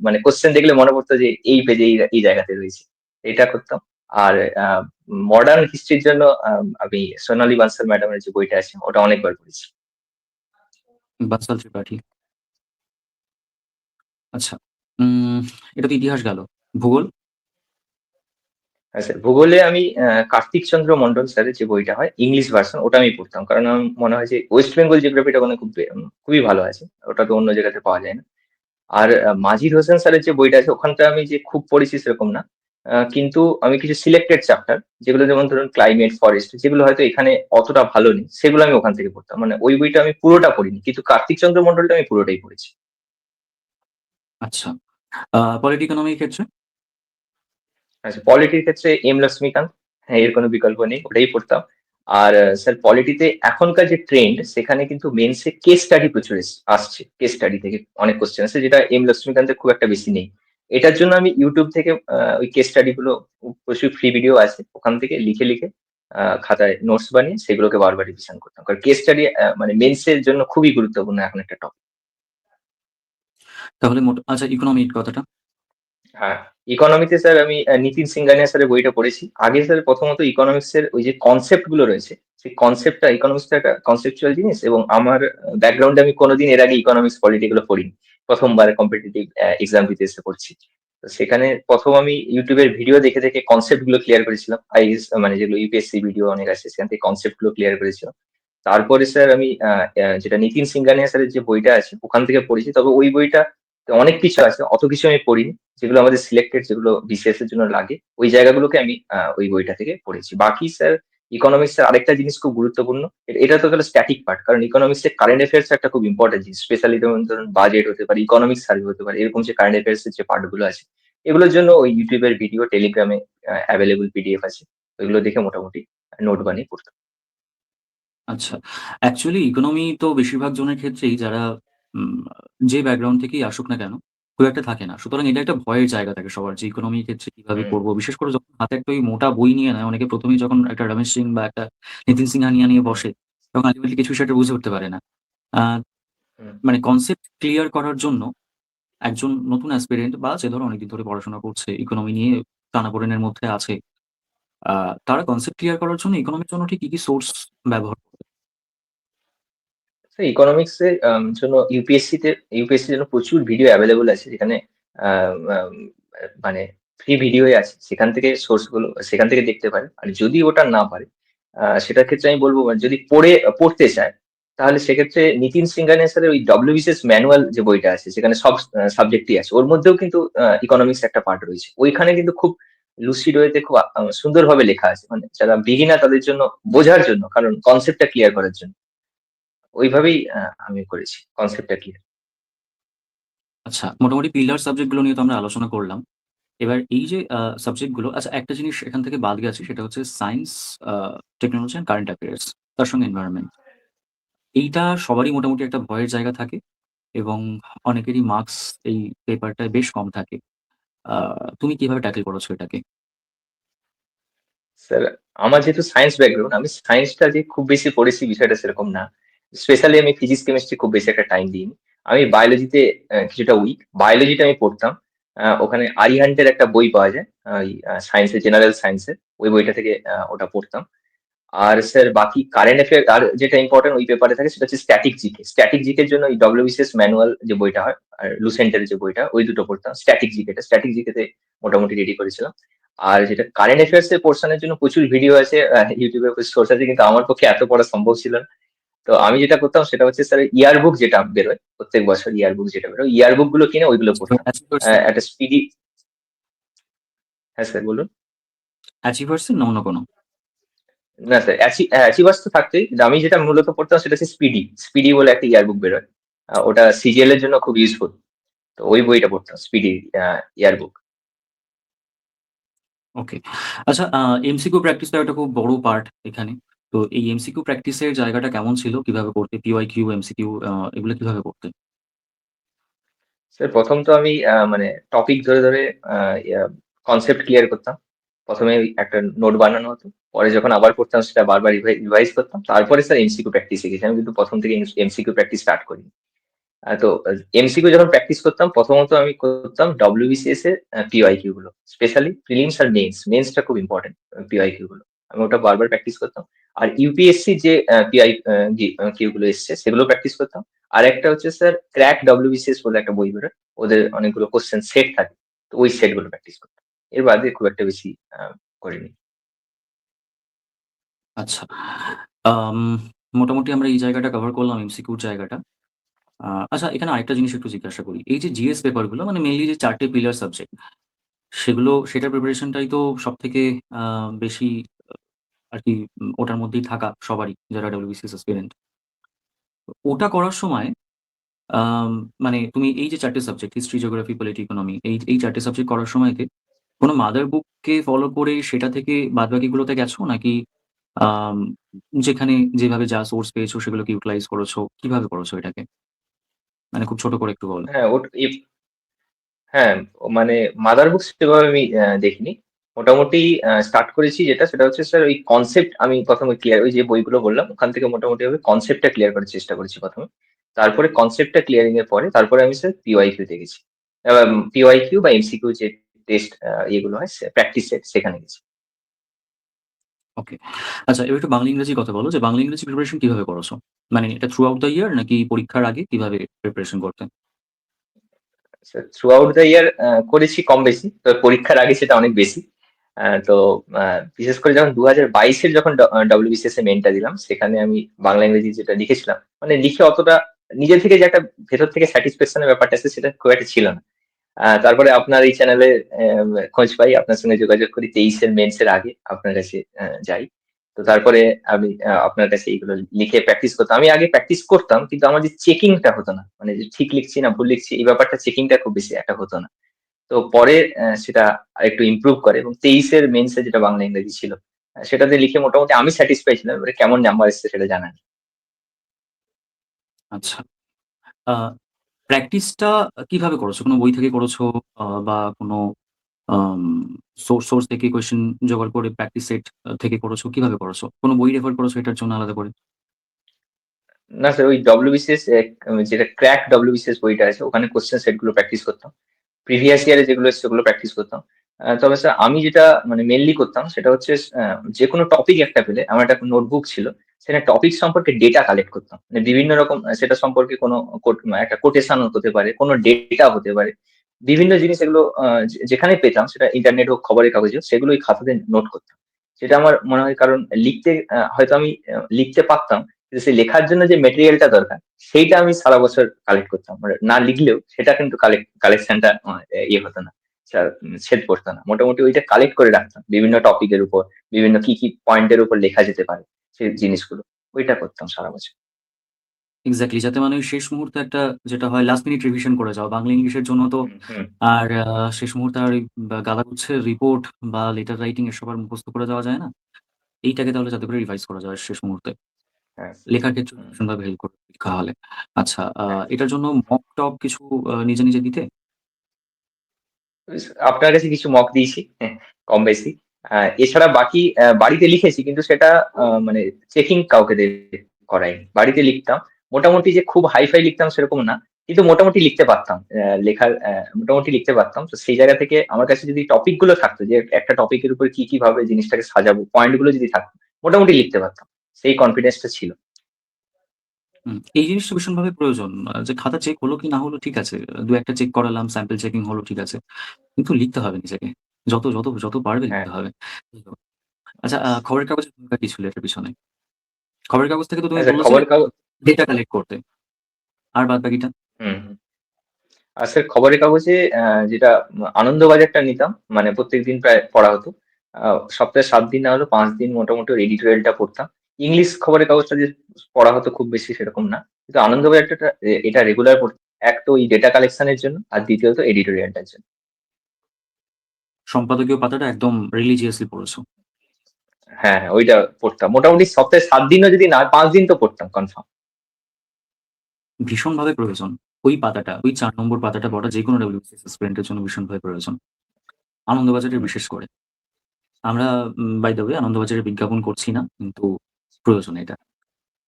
মানে কোয়েশ্চেন দেখলে মনে পড়তো যে এই পেজে এই জায়গাতে রয়েছে। এটা করতাম। আর মডার্ন হিস্ট্রির জন্য আমি সোনালী বানসাল ম্যাডামের যে বইটা আছে ওটা অনেকবার পড়েছি। বাচাল ত্রিপাঠী। আচ্ছা, উম এটা তো ইতিহাস গেল। ভূগোল? হ্যাঁ স্যার, ভূগোলে আমি কার্তিক চন্দ্র মন্ডল স্যারের যে বইটা হয় ইংলিশ ভার্সন ওটা আমি পড়তাম। কারণ আমার মনে হয় যে ওয়েস্ট বেঙ্গল জিওগ্রাফিটা ওখানে খুবই ভালো আছে। ওটা তো অন্য জায়গাতে পাওয়া যায় না। আর মাজিদ হোসেন স্যারের যে বইটা আছে ওখানটা আমি যে খুব পড়েছি সেরকম না। কিন্তু আমি কিছু সিলেক্টেড চ্যাপ্টার যেগুলো যেমন ধরুন ক্লাইমেট, ফরেস্ট যেগুলো হয়তো এখানে অতটা ভালো নেই সেগুলো আমি ওখান থেকে পড়তাম। মানে ওই বইটা আমি পুরোটা পড়িনি। কিন্তু কার্তিক চন্দ্র মন্ডলটা আমি পুরোটাই পড়েছি। আচ্ছা, পলিটি ইকোনমির ক্ষেত্রে? আচ্ছা, পলিটির ক্ষেত্রে এম লক্ষ্মীকান্ত। হ্যাঁ, এর কোনো বিকল্প নেই। ওটাই পড়তাম। আর স্যার পলিটিতে এখনকার যে ট্রেন্ড সেখানে কিন্তু মেন্সে কেস স্টাডি প্রচুর আসছে। কেস স্টাডি থেকে অনেক কোয়েশ্চেন আসছে যেটা এম লক্ষ্মীকান্তের খুব একটা বেশি নেই। এটার জন্য আমি YouTube থেকে ওই কেস স্টাডি গুলো প্রচুর ফ্রি ভিডিও আছে। ওখান থেকে লিখে খাতায় নোটস বানিয়ে সেগুলোকে বারবার রিভিশন করতাম। কারণ কেস স্টাডি মানে মেন্সের জন্য খুবই গুরুত্বপূর্ণ এখন একটা টপিক। তাহলে আচ্ছা, ইকোনমির কথাটা? হ্যাঁ, ইকোনমিতে স্যার আমি নিতিন সিংহানিয়া স্যারের বইটা পড়েছি। আগে স্যার প্রথমত ইকোনমিক্স এর ওই যে কনসেপ্ট গুলো রয়েছে, সেই কনসেপ্টটা ইকোনমিক্সটা একটা কনসেপচুয়াল জিনিস এবং আমার ব্যাকগ্রাউন্ডে আমি কোনোদিন এর আগে ইকোনমিক্স পলিটি এগুলো পড়িনি। ১ম বার কম্পিটিটিভ এক্সাম দিতে এসে পড়ছি। তো সেখানে ১ম আমি YouTube এর ভিডিও দেখে কনসেপ্ট গুলো ক্লিয়ার করেছিলাম। আইএস মানে যেগুলো ইউপিএসসি ভিডিও অনেক আছে সেখান থেকে কনসেপ্ট গুলো ক্লিয়ার করেছিলাম। তারপরে স্যার আমি যেটা নিতিন সিংহানিয়া স্যারের যে বইটা আছে ওখান থেকে পড়েছি। তবে ওই বইটা অনেক কিছু আছে, অত কিছু আমি পড়িনি। যেগুলো আমাদের সিলেক্টেড যেগুলো বিসিএস এর জন্য লাগে ওই জায়গাগুলোকে আমি ওই বইটা থেকে পড়েছি। বাকি স্যার ইকোনমিক্স এর আরেকটা জিনিস খুব গুরুত্বপূর্ণ। এটা তো গেল স্ট্যাটিক পার্ট। কারণ ইকোনমিক্স এর কারেন্ট অ্যাফেয়ার্স একটা খুব ইম্পর্টেন্ট জিনিস। স্পেশালি যেমন ধরুন বাজেট হতে পারে, ইকোনমিক সার্ভে হতে পারে। এরকম যে কারেন্ট অ্যাফেয়ার্স এর যে পার্ট গুলো আছে এগুলোর জন্য ওই YouTube এর ভিডিও, টেলিগ্রামে অ্যাভেলেবল পিডিএফ আছে। ওইগুলো দেখে মোটামুটি নোট বানিয়ে পড়তাম। আচ্ছা। অ্যাকচুয়ালি ইকোনমি তো বেশিরভাগ জনের ক্ষেত্রেই যারা উম যে ব্যাকগ্রাউন্ড থেকেই আসুক না কেন, খুব একটা থাকে না। সুতরাং এটা একটা ভয়ের জায়গা থাকে সবার যে ইকোনমির ক্ষেত্রে কিভাবে হুম, পড়বো? বিশেষ করে যখন হাতে একটা ওই মোটা বই নিয়ে নেয়, অনেকে ১ম এই যখন একটা রমেশ সিং বা একটা নিতিন সিংহানিয়া নিয়ে হুম, বসে, তখন আল্টিমেটলি কিছু সেটা বুঝে উঠতে পারে না। আ হুম। মানে কনসেপ্ট ক্লিয়ার করার জন্য একজন নতুন অ্যাসপিরেন্ট বা যে ধরো অনেকদিন ধরে পড়াশোনা করছে, ইকোনমি নিয়ে টানাপোড়েনের মধ্যে আছে, আ তারা কনসেপ্ট ক্লিয়ার করার জন্য ইকোনমির জন্য ঠিক কি সোর্স ব্যবহার করবে? স্যার ইকোনমিক্স এর জন্য ইউপিএসসি র জন্য প্রচুর ভিডিও এভেইলেবল আছে যেখানে আম আম মানে ফ্রি ভিডিওই আছে, সেখান থেকে সোর্স গুলো সেখান থেকে দেখতে পারে। আর যদি ওটা না পারে, সেটার ক্ষেত্রে আমি বলবো যদি পড়তে চায়, তাহলে সেক্ষেত্রে নিতিন সিংহানিয়া স্যারের ওই ডব্লিউবিসিএস ম্যানুয়াল যে বইটা আছে, সেখানে সব সাবজেক্টই আছে, ওর মধ্যেও কিন্তু ইকোনমিক্স একটা পার্ট রয়েছে। ওইখানে কিন্তু খুব লুসিড ওয়েতে খুব সুন্দরভাবে লেখা আছে, মানে যারা বিগিনার তাদের জন্য, বোঝার জন্য, কারণ কনসেপ্টটা ক্লিয়ার করার জন্য। ওইভাবেই আমি করেছি কনসেপ্টটা ক্লিয়ার। আচ্ছা, মোটামুটি পিলার সাবজেক্ট গুলো নিয়ে তো আমরা আলোচনা করলাম। এবার এই যে সাবজেক্ট গুলো, আচ্ছা একটা জিনিস এখান থেকে বাদ গেছে, সেটা হচ্ছে science, technology and current affairs, তার সঙ্গে এনভায়রনমেন্ট। এইটা সবারই মোটামুটি একটা ভয়ের জায়গা থাকে এবং অনেকেরই মার্কস এই পেপারটায় বেশ কম থাকে। তুমি কিভাবে ট্যাকেল করেছো এটাকে? স্যার, আমার যেহেতু সায়েন্স ব্যাকগ্রাউন্ড, আমি সায়েন্সটা যে খুব বেশি পড়েছি বিষয়টা সেরকম না। স্পেশালি আমি ফিজিক্স কেমিস্ট্রি খুব বেশি একটা টাইম দিইনি। আমি বায়োলজিতে কিছুটা উইক। বায়োলজিটা আমি পড়তাম। ওখানে আরিহান্টের একটা বই পাওয়া যায়, ওই সায়েন্সের, জেনারেল সায়েন্সের, ওই বইটা থেকে ওটা পড়তাম। আর স্যার বাকি কারেন্ট অ্যাফেয়ার আর যেটা ইম্পর্টেন্ট ওই পেপারে থাকে সেটা হচ্ছে স্ট্যাটিক জিকে। স্ট্যাটিক জিকের জন্য ওই ডব্লিউবিসিএস ম্যানুয়াল যে বইটা হয়, আর লুসেন্টের যে বইটা, ওই দুটো পড়তাম। স্ট্যাটিক জিকেতে মোটামুটি রেডি করেছিলাম। আর যেটা কারেন্ট অ্যাফেয়ার্স এর পোর্শনের জন্য প্রচুর ভিডিও আছে, ইউটিউবে সোর্স আছে, কিন্তু আমার পক্ষে এত পড়া সম্ভব ছিল না। তো আমি যেটা করতাম সেটা হচ্ছে স্যার, ইয়ার বুক যেটা বেরোয় প্রত্যেক বছর, ইয়ার বুক যেটা বেরোয়, ইয়ার বুক গুলো কিনে ওইগুলো পড়তাম। একটা স্পিডি। হ্যাঁ স্যার, বলুন। অ্যাচিভার্স এর না অন্য কোনো? না স্যার, অ্যাচিভার্স তো থাকতোই, কিন্তু আমি যেটা মূলত পড়তাম সেটা হচ্ছে স্পিডি। স্পিডি বলে একটা ইয়ার বুক বেরোয়। ওটা সিজিএল এর জন্য খুব ইউজফুল। তো ওই বইটা পড়তাম, স্পিডি ইয়ার বুক। ওকে। আচ্ছা, এমসিকিউ প্র্যাকটিস তো একটা খুব বড় পার্ট এখানে। তো এই এমসিকিউ প্র্যাকটিসের জায়গাটা কেমন ছিল? কিভাবে করতে? পিওয়াইকিউ, এমসিকিউ এগুলো কিভাবে করতে? স্যার প্রথম তো আমি মানে টপিক ধরে ধরে কনসেপ্ট ক্লিয়ার করতাম। প্রথমে ওই একটা নোট বানানো হতো। পরে যখন আবার পড়তাম সেটা বারবার রিভাইজ করতাম। তারপরে স্যার এমসিকিউ প্র্যাকটিস শিখেছি। আমি কিন্তু প্রথম থেকে এমসিকিউ প্র্যাকটিস স্টার্ট করিনি। তো এমসিকিউ যখন প্র্যাকটিস করতাম, প্রথমত আমি করতাম ডব্লিউবিসিএস এর পিওয়াইকিউ গুলো, স্পেশালি প্রিলিমস আর মেন্সটা খুব ইম্পর্টেন্ট। পিওয়াইকিউ গুলো আমি ওটা বারবার প্র্যাকটিস করতাম। আর ইউপিএসসি যে পিআই কিউ গুলো এসছে সেগুলো প্র্যাকটিস করতাম। আর একটা হচ্ছে স্যার ক্র্যাক ডব্লিউবিসিএস বলে একটা বই বেরোয়, ওদের অনেকগুলো কোশ্চেন সেট থাকে, তো ওই সেট গুলো প্র্যাকটিস করতাম। এর বাদে খুব একটা বেশি করিনি। আচ্ছা। আম মোটামুটি আমরা এই জায়গাটা কভার করলাম, এমসিকিউর জায়গাটা। আচ্ছা, এখানে আরেকটা জিনিস একটু জিজ্ঞাসা করি। এই যে জিএস পেপারগুলো মানে মেইনলি যে ৪ টে পিলার সাবজেক্ট, সেটার প্রিপারেশনটাই তো সবথেকে আ বেশি আরকি ওটার মধ্যেই থাকা সবারই যারা WBCS অ্যাসপিরেন্ট। ওটা করার সময় আম মানে তুমি এই যে ৪ টে subject, history, geography, polity, economy, এই ৪ টে সাবজেক্ট করার সময়তে কোন মাদার বুককে ফলো করে সেটা থেকে বাদবাকিগুলোতে গেছো? নাকি আম যেখানে যেভাবে যা সোর্স পেয়েছো সেগুলোকে ইউটিলাইজ করেছো? কিভাবে করেছো এটাকে? মানে খুব ছোট করে একটু বলো। হ্যাঁ, হ্যাঁ, মানে মাদার বুকস সেভাবে আমি দেখিনি। মোটামুটি স্টার্ট করেছি যেটা, সেটা হচ্ছে স্যার ওই কনসেপ্ট আমি ১ম এ ক্লিয়ার, ওই যে বইগুলো বললাম ওখান থেকে মোটামুটি ভাবে কনসেপ্টটা ক্লিয়ার করার চেষ্টা করেছি ১ম এ। তারপরে কনসেপ্টটা ক্লিয়ারিং এর পরে তারপরে আমি স্যার পিওয়াইকিউ তে গেছি। পিওয়াইকিউ বা এমসিকিউ যে টেস্ট ইয়েগুলো হয় প্র্যাকটিস সেট, সেখানে গেছি। ওকে। আচ্ছা, এবার একটু বাংলা ইংরেজি কথা বলো যে বাংলা ইংরেজি প্রিপারেশন কিভাবে করেছো? মানে এটা থ্রু আউট দ্য ইয়ার নাকি পরীক্ষার আগে কিভাবে প্রিপারেশন করতে? থ্রু আউট দ্য ইয়ার করেছি কম বেশি, তো পরীক্ষার আগে সেটা অনেক বেশি। তো বিশেষ করে যখন 2022-এর যখন ডব্লিউবিসিএস এ মেনটা দিলাম, সেখানে আমি বাংলা ইংরেজি যেটা লিখেছিলাম, মানে লিখে অতটা নিজে থেকে যে একটা ভেতর থেকে স্যাটিসফ্যাকশনের ব্যাপারটা আছে সেটা খুব একটা ছিল না। তারপরে আপনার এই চ্যানেলে খোঁজ পাই, আপনার সঙ্গে যোগাযোগ করি 23-এর মেন্সের আগে আপনার কাছে যাই। তো তারপরে আমি আপনার কাছে এইগুলো লিখে প্র্যাকটিস করতাম। আমি আগে প্র্যাকটিস করতাম, কিন্তু আমার যে চেকিংটা হতো না, মানে যে ঠিক লিখছি না ভুল লিখছি এই ব্যাপারটা চেকিংটা খুব বেশি একটা হতো না। তো পরে সেটা আরেকটু ইমপ্রুভ করে, এবং 23-এর মেন্সে যেটা বাংলা ইংরেজি ছিল, সেটাতে লিখে মোটামুটি আমি স্যাটিসফাই ছিলাম। এবারে কেমন নাম্বার এসছে সেটা জানা নেই। আচ্ছা। আ প্র্যাকটিসটা কিভাবে করেছো? কোন বই থেকে করেছো বা কোন আম সোর্স থেকে কোয়েশ্চেন জোগাড় করে প্র্যাকটিস সেট থেকে করেছো? কিভাবে করেছো? কোন বই রেফার করেছো এটার জন্য আলাদা করে? না স্যার, ওই ডব্লিউবিসিএস যেটা ক্র্যাক ডব্লিউবিসিএস বইটা আছে ওখানে কোশ্চেন সেট গুলো প্র্যাকটিস করতাম। প্রিভিয়াস ইয়ারে যেগুলো এসছে ওগুলো প্র্যাকটিস করতাম। তবে স্যার আমি যেটা মানে মেইনলি করতাম সেটা হচ্ছে যেকোনো টপিক একটা পেলে আমার একটা নোটবুক ছিল। সেখানে টপিক সম্পর্কে ডেটা কালেক্ট করতাম। মানে বিভিন্ন রকম সেটা সম্পর্কে কোনো একটা কোটেশন হতে পারে, কোনো ডেটা হতে পারে। বিভিন্ন জিনিস এগুলো যেখানে পেতাম সেটা ইন্টারনেট হোক খবরের কাগজে হোক, সেগুলো ওই খাতাতে নোট করতাম। সেটা আমার মনে হয়, কারণ লিখতে হয়তো আমি লিখতে পারতাম, কিন্তু সেই লেখার জন্য যে মেটেরিয়ালটা দরকার সেইটা আমি সারা বছর কালেক্ট করতাম। মানে না লিখলেও সেটা কিন্তু কালেকশনটা ইয়ে হতো না, ছেদ পড়তো না। মোটামুটি ওইটা কালেক্ট করে রাখতাম বিভিন্ন টপিকের উপর, বিভিন্ন কি কি পয়েন্টের উপর লেখা যেতে পারে সেই জিনিসগুলো, ওইটা করতাম সারা বছর। এক্সাক্টলি, যাতে মানে ওই শেষ মুহূর্তে একটা, যেটা হয় লাস্ট মিনিট রিভিশন করে যাওয়া। বাংলা ইংলিশের জন্য তো হুম হুম। আর শেষ মুহূর্তে আর ওই গাদাগুচ্ছের রিপোর্ট বা লেটার রাইটিং এসব আর মুখস্থ করে যাওয়া যায় না। এইটাকে তাহলে যাতে করে রিভাইজ করা যায় শেষ মুহূর্তে। হ্যাঁ। লেখার ক্ষেত্রে হুম, ভীষণভাবে হেল্প করবে লেখা হলে। আচ্ছা, হ্যাঁ। এটার জন্য মক টক কিছু নিজে, নিজে দিতে? আপনার কাছে কিছু মক দিয়েছি, কম বেশি। এছাড়া বাকি বাড়িতে লিখেছি, কিন্তু সেটা মানে চেকিং কাউকে দিয়ে করাইনি। বাড়িতে লিখতাম। মোটামুটি যে খুব হাই-ফাই লিখতাম সেরকম না। কিন্তু মোটামুটি লিখতে পারতাম। লেখার মোটামুটি লিখতে পারতাম। তো সেই জায়গা থেকে আমার কাছে যদি টপিক গুলো থাকতো, যে একটা টপিকের উপর কি, কি ভাবে জিনিসটাকে সাজাবো, পয়েন্ট গুলো যদি থাকতো, মোটামুটি লিখতে পারতাম। সেই কনফিডেন্সটা ছিল। এই জিনিসটা ভীষণভাবে প্রয়োজন। যে খাতা চেক হলো কি না হলো ঠিক আছে। ২-১ টা চেক করালাম, স্যাম্পল চেকিং হলো ঠিক আছে। কিন্তু লিখতে হবে নিজেকে। যত, যত, যত পারবে হ্যাঁ। লিখতে হবে। আচ্ছা, খবরের কাগজের ভূমিকা কি ছিল এটার পিছনে? খবরের কাগজ থেকে তো তুমি আচ্ছা, বলছিলে খবরের কাগজ। ডেটা কালেক্ট করতে। আর বাদবাকিটা? হুম, হুম। আর স্যার খবরের কাগজে যেটা আনন্দবাজারটা নিতাম, মানে প্রত্যেকদিন প্রায় পড়া হতো। সপ্তাহে ৭ দিন না হলেও ৫ দিন মোটামুটি ওর এডিটোরিয়ালটা পড়তাম। ইংলিশ খবরের কাগজটা যে পড়া হতো খুব বেশি সেরকম না। কিন্তু আনন্দবাজারটা এটা রেগুলার পড়তাম। এক তো ওই ডেটা কালেকশন এর জন্য, আর দ্বিতীয়ত এডিটোরিয়ালটার জন্য। সম্পাদকীয় পাতাটা একদম রিলিজিয়াসলি পড়েছো। হ্যাঁ, হ্যাঁ, ওইটা পড়তাম। মোটামুটি সপ্তাহে ৭ দিনও যদি না, ৫ দিন তো পড়তাম কনফার্ম। ভীষণভাবে প্রয়োজন। ওই পাতাটা, ওই ৪ নম্বর পাতাটা পড়া যেকোনো WBCS অ্যাসপিরেন্ট জন্য ভীষণভাবে প্রয়োজন। আনন্দবাজারের হুম। বিশেষ করে। আমরা বাই দ্য ওয়ে আনন্দবাজারের বিজ্ঞাপন করছি না। কিন্তু প্রয়োজন এটা।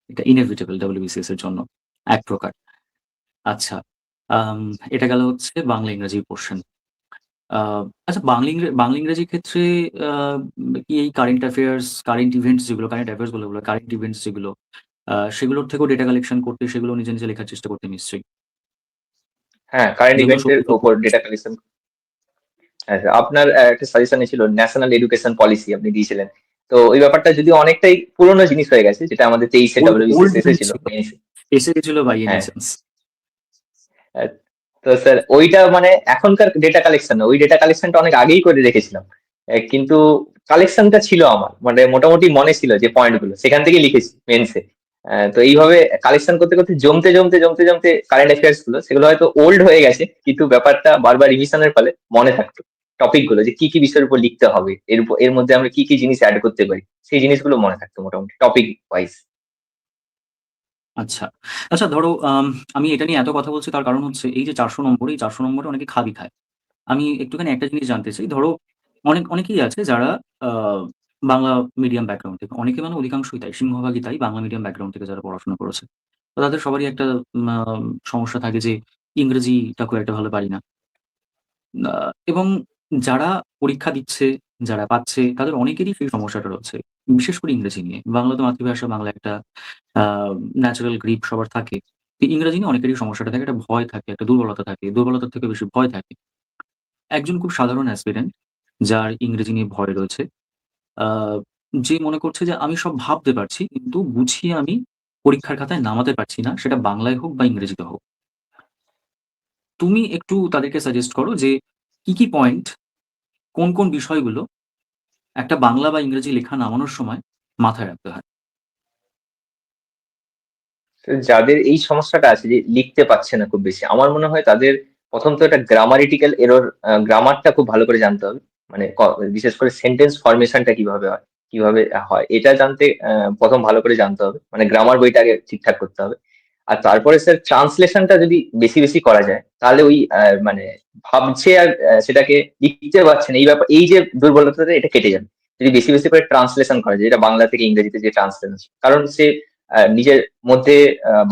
এটা ইনএভিটেবল WBCS এর জন্য এক প্রকার। আচ্ছা, আম এটা গেল হচ্ছে বাংলা ইংরেজি পোরশন। আ আচ্ছা, বাংলা ইংরেজির ক্ষেত্রে আ কি এই কারেন্ট অ্যাফেয়ার্স, কারেন্ট ইভেন্টস যেগুলো, কারেন্ট অ্যাফেয়ার্স বলে ওগুলো, কারেন্ট ইভেন্টস যেগুলো, সেগুলোর থেকেও ডেটা কালেকশন করতে, সেগুলো নিজে, নিজে লেখার চেষ্টা করতে নিশ্চয়ই। হ্যাঁ, কারেন্ট যেগুলো ইভেন্ট এর সত্যি, সত্যি উপর ডেটা কালেকশন। হ্যাঁ, স্যার, আপনার একটা সাজেশন ছিল ন্যাশনাল এডুকেশন পলিসি আপনি দিয়েছিলেন। তো ওই ব্যাপারটা যদিও অনেকটাই পুরোনো জিনিস হয়ে গেছে, যেটা আমাদের ২৩ এ ওল্ড WBCS জিনিস এসেছিল ছিল। মেন্স। এসে গেছিল বাই এনি হ্যাঁ। চান্স। আহ, তো স্যার ওইটা মানে এখনকার ডেটা কালেকশন না, ওই ডেটা কালেকশনটা অনেক আগেই করে রেখেছিলাম। কিন্তু কালেকশনটা ছিল আমার, মানে মোটামুটি মনে ছিল যে পয়েন্ট গুলো সেখান থেকে লিখেছি মেন্সে। তো এইভাবে কালেকশন করতে করতে জমতে জমতে জমতে জমতে কারেন্ট অ্যাফেয়ার্স গুলো সেগুলো হয়তো ওল্ড হয়ে গেছে, কিন্তু ব্যাপারটা বারবার রিভিশনের ফলে মনে থাকতো। টপিক গুলো যে কি কি বিষয়ের উপর লিখতে হবে, এর মধ্যে আমরা কি কি জিনিস অ্যাড করতে পারি, সেই জিনিসগুলো মনে থাকতো মোটামুটি টপিক ওয়াইজ। আচ্ছা। আচ্ছা, ধরো আমি এটা নিয়ে এত কথা বলছি তার কারণ হচ্ছে এই যে ৪০০ নম্বর, এই ৪০০ নম্বরে অনেকে খাবি খায়। আমি একটুখানি একটা জিনিস জানতে চাই। ধরো অনেকেই আছে যারা আ বাংলা মিডিয়াম ব্যাকগ্রাউন্ড থেকে। অনেকে মানে অধিকাংশই তাই, সিংহভাগই তাই বাংলা মিডিয়াম ব্যাকগ্রাউন্ড থেকে যারা পড়াশোনা করেছে। তো তাদের সবারই একটা আ সমস্যা থাকে যে ইংরেজিটা খুব একটা ভালো পারি না। আ এবং যারা পরীক্ষা দিচ্ছে, যারা পাচ্ছে তাদের অনেকেরই সেই সমস্যাটা রয়েছে। বিশেষ করে ইংরেজি নিয়ে। বাংলা তো মাতৃভাষা, বাংলা একটা আ ন্যাচারাল গ্রিপ সবার থাকে। তো ইংরেজি নিয়ে অনেকেরই সমস্যাটা থাকে। একটা ভয় থাকে, একটা দুর্বলতা থাকে। দুর্বলতার থেকে বেশি ভয় থাকে। একজন খুব সাধারণ অ্যাসপিরেন্ট যার ইংরেজি নিয়ে ভয় রয়েছে। আ যে মনে করছে যে আমি সব ভাবতে পারছি কিন্তু গুছিয়ে আমি পরীক্ষার খাতায় নামাতে পারছি না। সেটা বাংলায় হোক বা ইংরেজিতে হোক। তুমি একটু তাদেরকে সাজেস্ট করো যে কি, কি পয়েন্ট, কোন, কোন বিষয়গুলো একটা বাংলা বা ইংরেজি লেখা নামানোর সময় মাথায় রাখতে হয়? তো যাদের এই সমস্যাটা আছে যে লিখতে পারছে না খুব বেশি, আমার মনে হয় তাদের প্রথম তো একটা গ্রামারিটিক্যাল এরর, গ্রামারটা খুব ভালো করে জানতে হবে। মানে বিশেষ করে সেন্টেন্স ফরমেশনটা কিভাবে হয়, কিভাবে হয় এটা জানতে প্রথম ভালো করে জানতে হবে। মানে গ্রামার বইটা আগে ঠিকঠাক করতে হবে। আর তারপরে স্যার ট্রান্সলেশনটা যদি বেশি বেশি করা যায়, তাহলে ওই মানে ভাবছে আর সেটাকে লিখতে পারছে না, এই ব্যাপার, এই যে দুর্বলতাটা এটা কেটে যাবে যদি বেশি বেশি করে ট্রান্সলেশন করা যায়, যেটা বাংলা থেকে ইংরেজিতে যে ট্রান্সলেশন। কারণ সে নিজের মধ্যে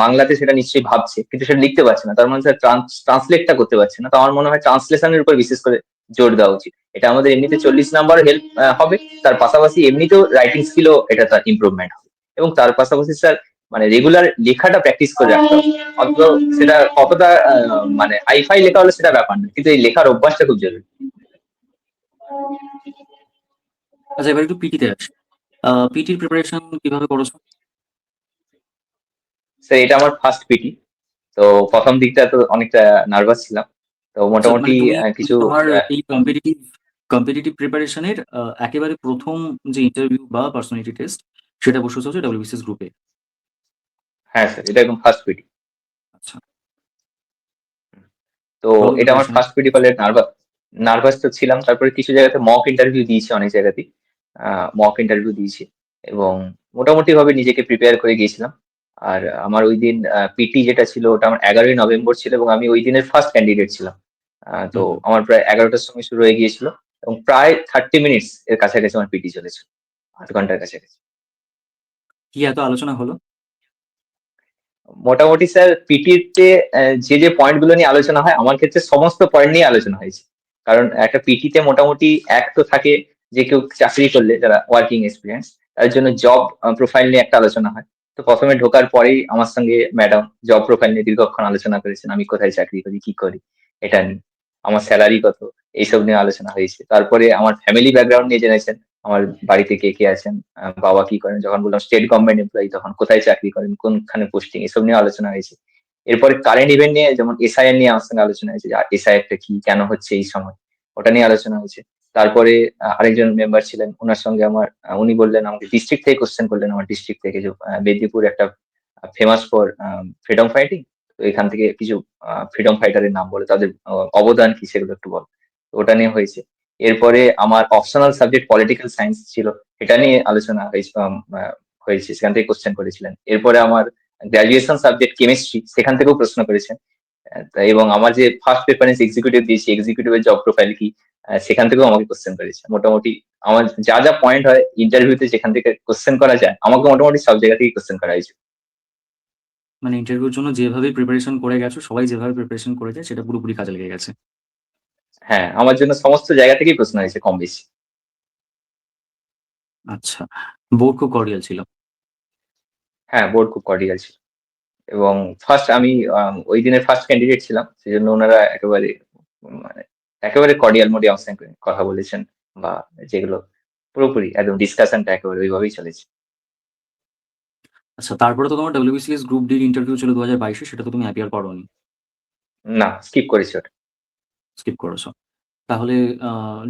বাংলাতে সেটা নিশ্চয়ই ভাবছে, কিন্তু সেটা লিখতে পারছে না, তার মানে স্যার ট্রান্সলেটটা করতে পারছে না। তো আমার মনে হয় ট্রান্সলেশনের উপর বিশেষ করে জোর দেওয়া উচিত। এটা আমাদের এমনিতে 40 নাম্বার হেল্প হবে, তার পাশাপাশি এমনিতেও রাইটিং স্কিলও এটা তার ইমপ্রুভমেন্ট হবে। এবং তার পাশাপাশি স্যার মানে রেগুলার লেখাটা প্র্যাকটিস করে রাখতে হবে। অত সেটা কতটা মানে হাইফাই লেখা হলে সেটা ব্যাপার না, কিন্তু এই লেখার অভ্যাসটা খুব জরুরি। আচ্ছা, এবার একটু পিটিতে আসি। পিটির প্রিপারেশন কিভাবে করেছো? স্যার এটা আমার ফার্স্ট পিটি, তো প্রথম দিকটা তো অনেকটা নার্ভাস ছিলাম, তো আচ্ছা, মোটামুটি মানে তুমি তুমি কিছু তোমার এই কম্পিটিটিভ প্রিপারেশনের একেবারে প্রথম যে ইন্টারভিউ বা পার্সোনালিটি টেস্ট সেটা বসেছো হচ্ছে ডব্লিউবিসিএস গ্রুপে। হ্যাঁ স্যার এটা একদম ফার্স্ট পিটি। আচ্ছা, তো বলো এটা আমার প্রিপারেশনের। ফার্স্ট পিটি বলে নার্ভাস নার্ভাস তো ছিলাম। তারপরে কিছু জায়গাতে মক ইন্টারভিউ দিয়েছি, অনেক জায়গাতেই মক ইন্টারভিউ দিয়েছি, এবং মোটামুটি ভাবে নিজেকে প্রিপেয়ার করে গিয়েছিলাম। আর আমার ওই দিন পিটি যেটা ছিল ওটা আমার 11ই নভেম্বর ছিল, এবং আমি ওই দিনের ফার্স্ট ক্যান্ডিডেট ছিলাম। তো হুম, আমার প্রায় 11টার সময় শুরু হয়ে গিয়েছিল, এবং প্রায় 30 মিনিটস এর কাছাকাছি আমার পিটি চলেছিল, 8 ঘন্টার কাছাকাছি। কি এত আলোচনা হলো? মোটামুটি স্যার পিটিতে যে যে পয়েন্ট গুলো নিয়ে আলোচনা হয়, আমার ক্ষেত্রে সমস্ত পয়েন্ট নিয়ে আলোচনা হয়েছে। কারণ একটা পিটিতে মোটামুটি এক তো থাকে যে কেউ চাকরি করলে যারা ওয়ার্কিং এক্সপিরিয়েন্স, তার জন্য জব প্রোফাইল নিয়ে একটা আলোচনা হয়। তো প্রথমে ঢোকার পরেই আমার সঙ্গে ম্যাডাম জব প্রোফাইল নিয়ে দীর্ঘক্ষণ আলোচনা করেছেন, আমি কোথায় চাকরি করি, কি করি, এটা নিয়ে, আমার স্যালারি কত, এইসব নিয়ে আলোচনা হয়েছে। তারপরে আমার ফ্যামিলি ব্যাকগ্রাউন্ড নিয়ে জেনেছেন, আমার বাড়িতে কে কে আছেন, বাবা কি করেন, যখন বললাম স্টেট গভর্নমেন্ট এমপ্লয়ি তখন কোথায় চাকরি করেন, কোনখানে পোস্টিং, এসব নিয়ে আলোচনা হয়েছে। এরপরে কারেন্ট ইভেন্ট নিয়ে, যেমন এসআইআর নিয়ে আমার সঙ্গে আলোচনা হয়েছে, যে এসআইআরটা কি, কেন হচ্ছে এই সময়, ওটা নিয়ে আলোচনা হয়েছে। তারপরে আরেকজন মেম্বার ছিলেন, ওনার সঙ্গে আমার উনি বললেন আমাকে ডিস্ট্রিক্ট থেকে কোশ্চেন করলেন, আমার ডিস্ট্রিক্ট থেকে যে মেদিনীপুর একটা ফেমাস ফর ফ্রিডম ফাইটিং, তো এখান থেকে কিছু ফ্রিডম ফাইটারের নাম বলে তাদের অবদান কি সেগুলো একটু বল, তো ওটা নিয়ে হয়েছে। এরপরে আমার অপশনাল সাবজেক্ট পলিটিক্যাল সায়েন্স ছিল, এটা নিয়ে আলোচনা হয়েছে, হয়েছে, সেখান থেকে কোশ্চেন করেছিলেন। এরপরে আমার গ্রাজুয়েশন সাবজেক্ট কেমিস্ট্রি, সেখান থেকেও প্রশ্ন করেছেন। এবং আমার যে ফার্স্ট প্রেফারেন্স এক্সিকিউটিভ দিয়েছি, এক্সিকিউটিভের জব প্রোফাইল কি, সেখান থেকেও আমাকে কোশ্চেন করেছে। মোটামুটি আমার যা যা পয়েন্ট হয় ইন্টারভিউতে যেখান থেকে কোশ্চেন করা যায়, আমাকে মোটামুটি সব জায়গা থেকে কোশ্চেন করা হয়েছে। মানে ইন্টারভিউর জন্য যেভাবে প্রিপারেশন করে গেছো, সবাই যেভাবে প্রিপারেশন করেছে সেটা পুরোপুরি কাজে লেগে গেছে। হ্যাঁ, আমার জন্য সমস্ত জায়গা থেকেই প্রশ্ন হয়েছে কম বেশি। আচ্ছা, বোর্ড খুব কর্ডিয়াল ছিল। হ্যাঁ, বোর্ড খুব কর্ডিয়াল ছিল, এবং ফার্স্ট আমি ওই দিনের ফার্স্ট ক্যান্ডিডেট ছিলাম, সেজন্য ওনারা একেবারে মানে একেবারে কর্ডিয়াল মোডে আমার সঙ্গে কথা বলেছেন, বা যেগুলো পুরোপুরি একদম ডিসকাশনটা একেবারে ওইভাবেই চলেছে। আচ্ছা, তারপরে তো তোমার ডব্লিউবিসিএস গ্রুপ ডির ইন্টারভিউ ছিল 2022-এ, সেটা তো তুমি অ্যাপিয়ার করোনি, না, স্কিপ করেছি ওটা। স্কিপ করেছো। তাহলে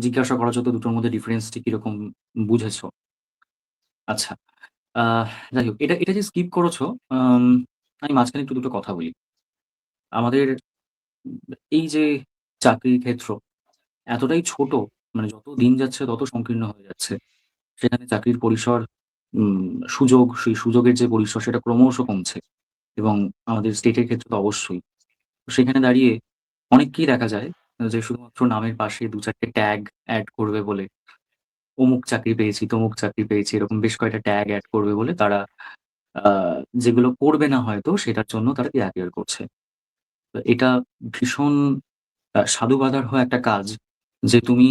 জিজ্ঞাসা করা যেত দুটোর মধ্যে ডিফারেন্সটি কিরকম বুঝেছো? আচ্ছা, আহ যাই হোক, এটা এটা যে স্কিপ করেছো, আম আমি মাঝখানে একটু দুটো কথা বলি। আমাদের এই যে চাকরির ক্ষেত্র এতটাই ছোট, মানে যত দিন যাচ্ছে তত সংকীর্ণ হয়ে যাচ্ছে। সেখানে চাকরির পরিসর, সেই সুযোগের যে পরিসর সেটা ক্রমশ কমছে, এবং আমাদের স্টেটের ক্ষেত্রে তো অবশ্যই। তো সেখানে দাঁড়িয়ে অনেককেই দেখা যায় যে শুধুমাত্র নামের পাশে ২-৪ টে ট্যাগ এড করবে বলে, অমুক চাকরি পেয়েছি, তমুক চাকরি পেয়েছি, এরকম বেশ কয়েকটা ট্যাগ এড করবে বলে তারা আ যেগুলো করবে না হয়তো সেটার জন্য তারা appear করছে। তো এটা ভীষণ সাধু বাঁধার হয়ে একটা কাজ, যে তুমি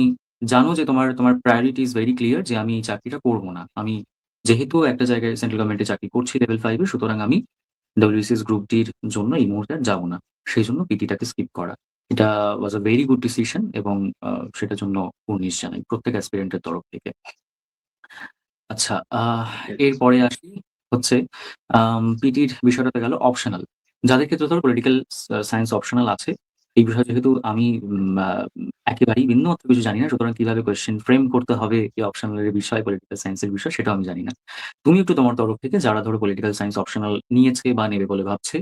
জানো যে তোমার তোমার প্রায়োরিটি ইস ভেরি ক্লিয়ার যে আমি এই চাকরিটা করব না। আমি যেহেতু একটা জায়গায় সেন্ট্রাল গভর্নমেন্টে চাকরি করছি লেভেল 5 এ, সুতরাং আমি ডব্লিউবিসিএস গ্রুপ ডির জন্য এই মুহূর্তে আর যাব না। সেজন্য পিটিটাকে স্কিপ করা। এটা ওয়াস আ ভেরি গুড ডিসিশন, এবং সেটার জন্য কুর্নিশ জানাই প্রত্যেক অ্যাসপিরেন্ট এর তরফ থেকে। আচ্ছা, এরপরে আসি হচ্ছে পিটির বিষয়টাতে গেল অপশনাল। যাদের ক্ষেত্রে ধরো পলিটিক্যাল সায়েন্স অপশনাল আছে, এই বিষয়ে যেহেতু আমি একেবারেই বিন্দুমাত্র কিছু জানি না, সুতরাং কিভাবে কোয়েশ্চেন ফ্রেম করতে হবে এই অপশনাল এর বিষয়, পলিটিক্যাল সায়েন্স এর বিষয় সেটাও আমি জানি না। তুমি একটু তোমার তরফ থেকে যারা ধরো পলিটিক্যাল সায়েন্স অপশনাল নিয়েছে বা নেবে বলে ভাবছে,